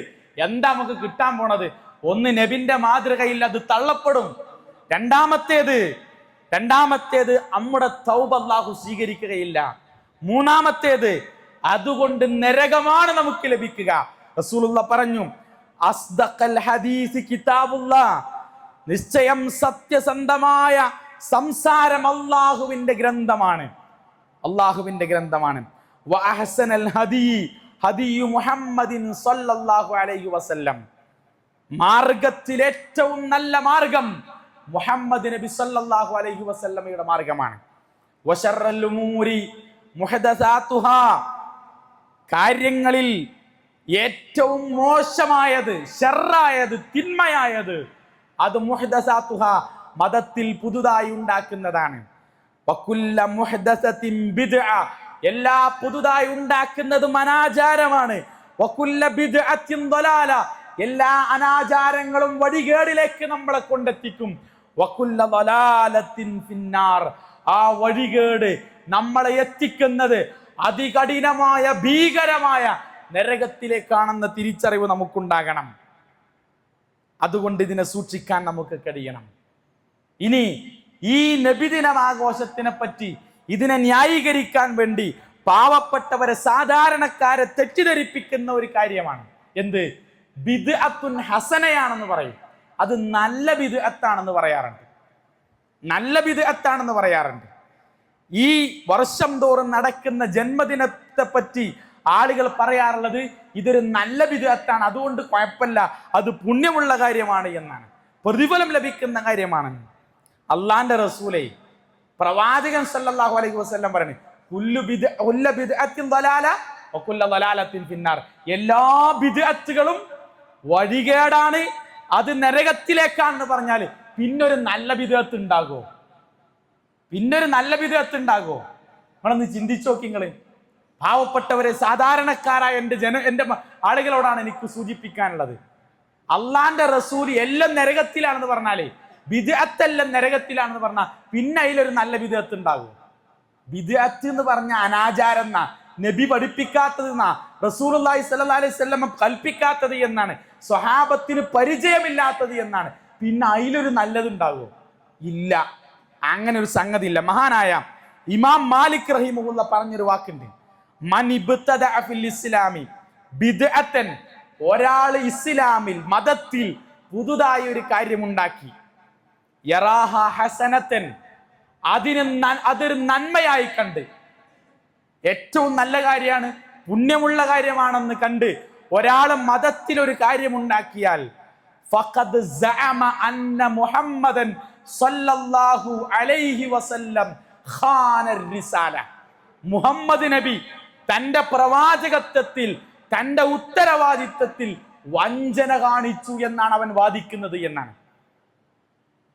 [SPEAKER 1] എന്താ നമുക്ക് കിട്ടാൻ പോണത്? ഒന്ന്, നബിന്റെ മാതൃകയിൽ അത് തള്ളപ്പെടും. രണ്ടാമത്തേത് നമ്മുടെ തൗബ അല്ലാഹു സ്വീകരിക്കുകയില്ല. മൂന്നാമത്തേത്, അതുകൊണ്ട് നരകമാണ് നമുക്ക് ലഭിക്കുക. റസൂലുള്ളാഹി പറഞ്ഞു, അസ്ദഖൽ ഹദീസ് കിതാബുല്ലാഹ്, നിശ്ചയം സത്യസന്ധമായ സംസാരം അല്ലാഹുവിന്റെ ഗ്രന്ഥമാണ്. അല്ലാഹുവിന്റെ ഗ്രന്ഥമാണ്. വ അഹ്സനൽ ഹദീ ഹദിയു മുഹമ്മദിൻ സല്ലല്ലാഹു അലൈഹി വസല്ലം, മാർഗത്തിൽ ഏറ്റവും നല്ല മാർഗം മുഹമ്മദ് നബി സല്ലല്ലാഹു അലൈഹി വസല്ലമയുടെ മാർഗമാണ്. വശറൽ ഉമൂരി മുഹദസാതുഹാ, കാര്യങ്ങളിൽ ഏറ്റവും മോശമായത്, ശർറായത്, തിന്മയായത് അത് മുഹദസാതുഹാ, മതത്തിൽ പുതുതായി ഉണ്ടാക്കുന്നതാണ്. വകുല്ല മുഹദസത്തിൻ ബിദ്അ, എല്ലാ പുതുതായി ഉണ്ടാക്കുന്നതും അനാചാരമാണ്. വകുല്ല ബിദ്അത്തിൻ ദലാല, എല്ലാ അനാചാരങ്ങളും വഴികേടിലേക്ക് നമ്മളെ കൊണ്ടെത്തിക്കും. വകുല്ല ദലാലത്തിൻ ഫിന്നാർ, ആ വഴികേട് നമ്മളെ എത്തിക്കുന്നത് അതികഠിനമായ ഭീകരമായ നരകത്തിലേക്കാണെന്ന തിരിച്ചറിവ് നമുക്കുണ്ടാകണം. അതുകൊണ്ട് ഇതിനെ സൂക്ഷിക്കാൻ നമുക്ക് കഴിയണം. ഇനി ഈ നബിദിനം ആഘോഷത്തിനെ പറ്റി ഇതിനെ ന്യായീകരിക്കാൻ വേണ്ടി പാവപ്പെട്ടവരെ, സാധാരണക്കാരെ തെറ്റിദ്ധരിപ്പിക്കുന്ന ഒരു കാര്യമാണ് എന്ത്? ബിദ്അത്തുൻ ഹസനയാണെന്ന് പറയും. അത് നല്ല ബിദ്അത്താണെന്ന് പറയാറുണ്ട്. നല്ല ബിദ്അത്താണെന്ന് പറയാറുണ്ട്. ഈ വർഷം തോറും നടക്കുന്ന ജന്മദിനത്തെ പറ്റി ആളുകൾ പറയാറുള്ളത് ഇതൊരു നല്ല ബിദ്അത്താണ്, അതുകൊണ്ട് കുഴപ്പമില്ല, അത് പുണ്യമുള്ള കാര്യമാണ് എന്നാണ്, പ്രതിഫലം ലഭിക്കുന്ന കാര്യമാണ്. അള്ളാന്റെ റസൂലേ, പ്രവാചകൻ സല്ലല്ലാഹു അലൈഹി വസല്ലം പറഞ്ഞു, കുല്ലു ബിദ്അത്തിൻ ദലാല വകുല്ലു ദലാലത്തിൻ ഫിന്നാർ, എല്ലാ ബിദ്അത്തുകളും വഴികേടാണ്, അത് നരകത്തിലേക്കാണെന്ന് പറഞ്ഞാൽ പിന്നൊരു നല്ല ബിദ്അത്ത് ഉണ്ടാകോ? പിന്നൊരു നല്ല ബിദ്അത്ത് ഉണ്ടാകോ? നിങ്ങളൊന്ന് ചിന്തിച്ചു നോക്കി. നിങ്ങള് പാവപ്പെട്ടവരെ, സാധാരണക്കാരായ എൻ്റെ ആളുകളോടാണ് എനിക്ക് സൂചിപ്പിക്കാനുള്ളത്. അള്ളാന്റെ റസൂൽ എല്ലാം നരകത്തിലാണെന്ന് പറഞ്ഞാലേ, ബിദ്അത്തെല്ലാം നരകത്തിലാണെന്ന് പറഞ്ഞാൽ പിന്നെ അതിലൊരു നല്ല ബിദ്അത്ത് ഉണ്ടാകും. ബിദ്അത്ത് എന്ന് പറഞ്ഞ അനാചാരം എന്നാ, നബി പഠിപ്പിക്കാത്തത് എന്നാ, റസൂലുള്ളാഹി സ്വല്ലല്ലാഹു അലൈഹി വസല്ലം കൽപ്പിക്കാത്തത് എന്നാണ്, സ്വഹാബത്തിന് പരിചയമില്ലാത്തത് എന്നാണ്. പിന്നെ അതിലൊരു നല്ലതുണ്ടാകുമോ? ഇല്ല, അങ്ങനെ ഒരു സംഗതി ഇല്ല. മഹാനായ ഇമാം മാലിക് റഹിമഹുല്ലാഹ് പറഞ്ഞൊരു വാക്കുണ്ട്, മൻ ഇബ്തദഅ ഫിൽ ഇസ്ലാമി ബിദ്അത്തൻ, ഒരാൾ ഇസ്ലാമിൽ, മതത്തിൽ പുതുതായി ഒരു കാര്യമുണ്ടാക്കി, യറാഹ ഹസനത്തൻ, അതൊരു നന്മയായി കണ്ട്, ഏറ്റവും നല്ല കാര്യമാണ്, പുണ്യമുള്ള കാര്യമാണെന്ന് കണ്ട് ഒരാൾ മതത്തിൽ ഒരു കാര്യമുണ്ടാക്കിയാൽ, ഫഖദ് സഅമ അന്ന മുഹമ്മദൻ സല്ലല്ലാഹു അലൈഹി വസല്ലം ഖാന റിസാല, മുഹമ്മദ് നബി തന്റെ പ്രവാചകത്വത്തിൽ, തന്റെ ഉത്തരവാദിത്വത്തിൽ വഞ്ചന കാണിച്ചു എന്നാണ് അവൻ വാദിക്കുന്നത് എന്നാണ്.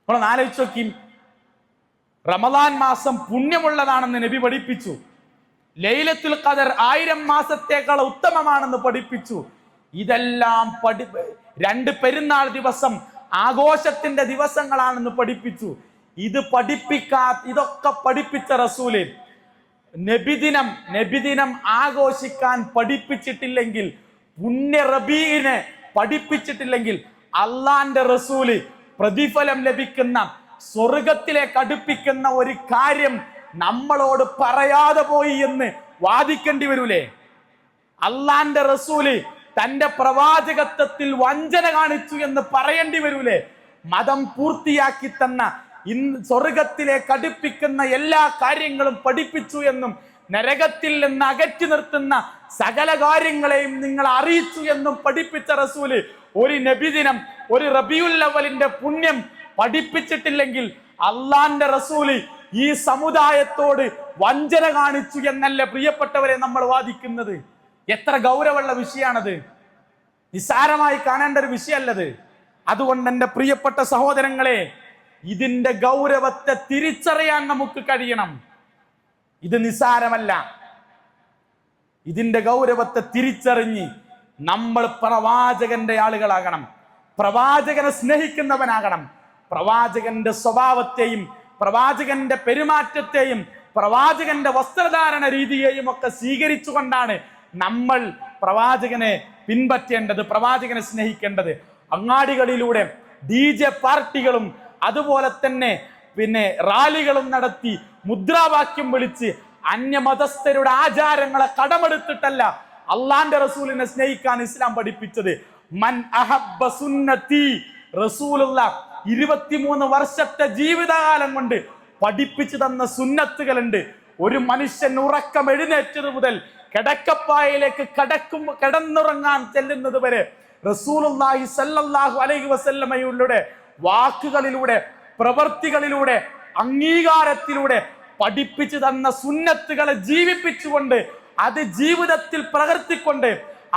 [SPEAKER 1] നമ്മൾ ആലോചിച്ച് നോക്കി, റമദാൻ മാസം പുണ്യമുള്ളതാണെന്ന് നബി പഠിപ്പിച്ചു. ലൈലത്തുൽ ഖദർ 1000 മാസത്തേക്കാൾ ഉത്തമമാണെന്ന് പഠിപ്പിച്ചു. ഇതെല്ലാം രണ്ട് പെരുന്നാൾ ദിവസം ആഘോഷത്തിന്റെ ദിവസങ്ങളാണെന്ന് പഠിപ്പിച്ചു. ഇതൊക്കെ പഠിപ്പിച്ച റസൂല് നബിദിനം ആഘോഷിക്കാൻ പഠിപ്പിച്ചിട്ടില്ലെങ്കിൽ, പുണ്യ റബീഇനെ പഠിപ്പിച്ചിട്ടില്ലെങ്കിൽ, അള്ളാന്റെ റസൂല് പ്രതിഫലം ലഭിക്കുന്ന, സ്വർഗത്തിലേക്ക് അടുപ്പിക്കുന്ന ഒരു കാര്യം നമ്മളോട് പറയാതെ പോയി എന്ന് വാദിക്കേണ്ടി വരൂലേ? അള്ളാന്റെ റസൂല് തന്റെ പ്രവാചകത്വത്തിൽ വഞ്ചന കാണിച്ചു എന്ന് പറയേണ്ടി വരൂലേ? മതം പൂർത്തിയാക്കി തന്ന, സ്വർഗത്തിലേക്ക് അടുപ്പിക്കുന്ന എല്ലാ കാര്യങ്ങളും പഠിപ്പിച്ചു എന്നും നരകത്തിൽ നിന്ന് അകറ്റി നിർത്തുന്ന സകല കാര്യങ്ങളെയും നിങ്ങൾ അറിയിച്ചു എന്നും പഠിപ്പിച്ച റസൂല് ഒരു നബിദിനം, ഒരു റബീഉൽ അവ്വലിന്റെ പുണ്യം പഠിപ്പിച്ചിട്ടില്ലെങ്കിൽ അള്ളാന്റെ റസൂല് ഈ സമുദായത്തോട് വഞ്ചന കാണിച്ചു എന്നല്ല പ്രിയപ്പെട്ടവരെ നമ്മൾ വാദിക്കുന്നത്. എത്ര ഗൗരവമുള്ള വിഷയമാണത്! നിസ്സാരമായി കാണേണ്ട ഒരു വിഷയമല്ലത്. അതുകൊണ്ട് എൻ്റെ പ്രിയപ്പെട്ട സഹോദരങ്ങളെ, ഇതിന്റെ ഗൗരവത്തെ തിരിച്ചറിയാൻ നമുക്ക് കഴിയണം. ഇത് നിസ്സാരമല്ല. ഇതിന്റെ ഗൗരവത്തെ തിരിച്ചറിഞ്ഞ് നമ്മൾ പ്രവാചകന്റെ ആളുകളാകണം, പ്രവാചകനെ സ്നേഹിക്കുന്നവനാകണം. പ്രവാചകന്റെ സ്വഭാവത്തെയും പ്രവാചകന്റെ പെരുമാറ്റത്തെയും പ്രവാചകന്റെ വസ്ത്രധാരണ രീതിയെയും ഒക്കെ സ്വീകരിച്ചുകൊണ്ടാണ് നമ്മൾ പ്രവാചകനെ പിൻപറ്റേണ്ടത്, പ്രവാചകനെ സ്നേഹിക്കേണ്ടത്. അങ്ങാടികളിലൂടെ DJ പാർട്ടികളും അതുപോലെ തന്നെ റാലികളും നടത്തി മുദ്രാവാക്യം വിളിച്ച് അന്യമതസ്ഥരുടെ ആചാരങ്ങളെ കടമെടുത്തിട്ടല്ല അള്ളാന്റെ റസൂലിനെ സ്നേഹിക്കാൻ ഇസ്ലാം പഠിപ്പിച്ചത്. മൻ അഹബ്ബ സുന്നതി, റസൂലുള്ള 23 വർഷത്തെ ജീവിതകാലം കൊണ്ട് പഠിപ്പിച്ചു തന്ന സുന്നത്തുകളുണ്ട്. ഒരു മനുഷ്യൻ ഉറക്കം എഴുന്നേറ്റത് മുതൽ കിടക്കപ്പായയിലേക്ക് കിടന്നുറങ്ങാൻ ചെല്ലുന്നത് വരെ റസൂലുള്ളാഹി സ്വല്ലല്ലാഹു അലൈഹി വസല്ലമയുടെ വാക്കുകളിലൂടെ, പ്രവർത്തികളിലൂടെ, അംഗീകാരത്തിലൂടെ പഠിപ്പിച്ചു തന്ന സുന്നത്തുകളെ ജീവിപ്പിച്ചുകൊണ്ട്, അത് ജീവിതത്തിൽ പ്രവർത്തിക്കൊണ്ട്,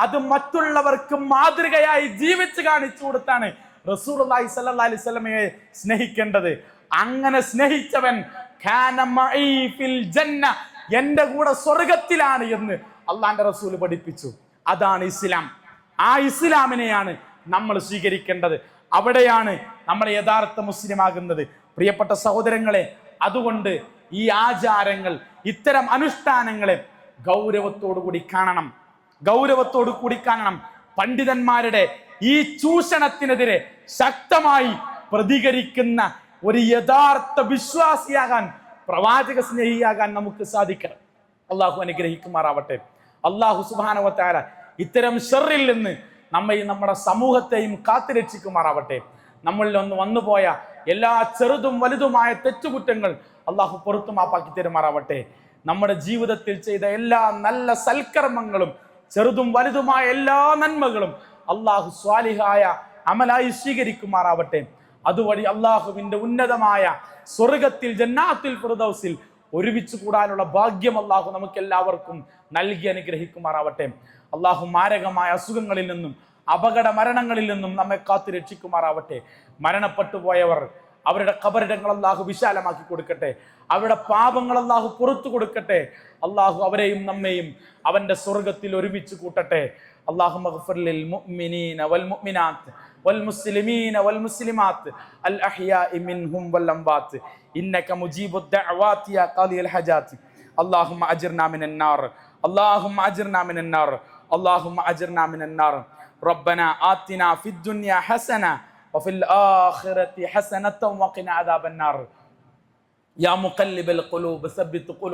[SPEAKER 1] അത് മറ്റുള്ളവർക്ക് മാതൃകയായി ജീവിച്ച് കാണിച്ചു കൊടുത്താണ് റസൂലുള്ളാഹി സ്വല്ലല്ലാഹു അലൈഹി വസല്ലമയെ സ്നേഹിക്കേണ്ടത്. അങ്ങനെ സ്നേഹിച്ചവൻ കാന മഈ ഫിൽ ജന്ന, എന്റെ കൂടെ സ്വർഗത്തിലാണ് എന്ന് അള്ളാന്റെ റസൂൽ പഠിപ്പിച്ചു. അതാണ് ഇസ്ലാം. ആ ഇസ്ലാമിനെയാണ് നമ്മൾ സ്വീകരിക്കേണ്ടത്. അവിടെയാണ് നമ്മൾ യഥാർത്ഥ മുസ്ലിം ആകുന്നത്. പ്രിയപ്പെട്ട സഹോദരങ്ങളെ, അതുകൊണ്ട് ഈ ആചാരങ്ങൾ, ഇത്തരം അനുഷ്ഠാനങ്ങളെ ഗൗരവത്തോടു കൂടി കാണണം. പണ്ഡിതന്മാരുടെ ഈ ചൂഷണത്തിനെതിരെ ശക്തമായി പ്രതികരിക്കുന്ന ഒരു യഥാർത്ഥ വിശ്വാസിയാകാൻ, പ്രവാചക സ്നേഹിയാകാൻ നമുക്ക് സാധിക്കണം. അള്ളാഹു അനുഗ്രഹിക്കുമാറാവട്ടെ. അള്ളാഹു സുബ്ഹാനഹു വ തആല ഇത്തരം ഷർറിൽ നിന്ന് നമ്മയും നമ്മുടെ സമൂഹത്തെയും കാത്തുരക്ഷിക്കുമാറാവട്ടെ. നമ്മളിൽ ഒന്ന് വന്നുപോയ എല്ലാ ചെറുതും വലുതുമായ തെറ്റുകുറ്റങ്ങൾ അള്ളാഹു പുറത്തു മാപ്പാക്കി തരുമാറാവട്ടെ. നമ്മുടെ ജീവിതത്തിൽ ചെയ്ത എല്ലാ നല്ല സൽക്കർമ്മങ്ങളും, ചെറുതും വലുതുമായ എല്ലാ നന്മകളും അള്ളാഹു സ്വാലിഹായ അമലായി സ്വീകരിക്കുമാറാവട്ടെ. അതുവഴി അള്ളാഹുവിന്റെ ഉന്നതമായ സ്വർഗത്തിൽ, ജന്നാത്തുൽ ഫിർദൗസിൽ ഒരുമിച്ച് കൂടാനുള്ള ഭാഗ്യം അള്ളാഹു നമുക്ക് എല്ലാവർക്കും നൽകി അനുഗ്രഹിക്കുമാറാവട്ടെ. അള്ളാഹു മാരകമായ അസുഖങ്ങളിൽ നിന്നും അപകട മരണങ്ങളിൽ നിന്നും നമ്മെ കാത്തു രക്ഷിക്കുമാറാവട്ടെ. മരണപ്പെട്ടു പോയവർ, അവരുടെ ഖബറിടങ്ങൾ അള്ളാഹു വിശാലമാക്കി കൊടുക്കട്ടെ. അവരുടെ പാപങ്ങൾ അള്ളാഹു പുറത്തു കൊടുക്കട്ടെ. അള്ളാഹു അവരെയും നമ്മെയും അവന്റെ സ്വർഗത്തിൽ ഒരുമിച്ച് കൂട്ടട്ടെ. اللهم اغفر للمؤمنين والمؤمنات والمسلمين والمسلمات الأحياء منهم والأموات إنك مجيب الدعوات يا قاضي الحاجات. اللهم أجرنا من النار، اللهم أجرنا من النار، اللهم أجرنا من النار. ربنا آتنا في الدنيا حسنة وفي الآخرة حسنة وقنا عذاب النار. يا مقلب القلوب ثبت قلوب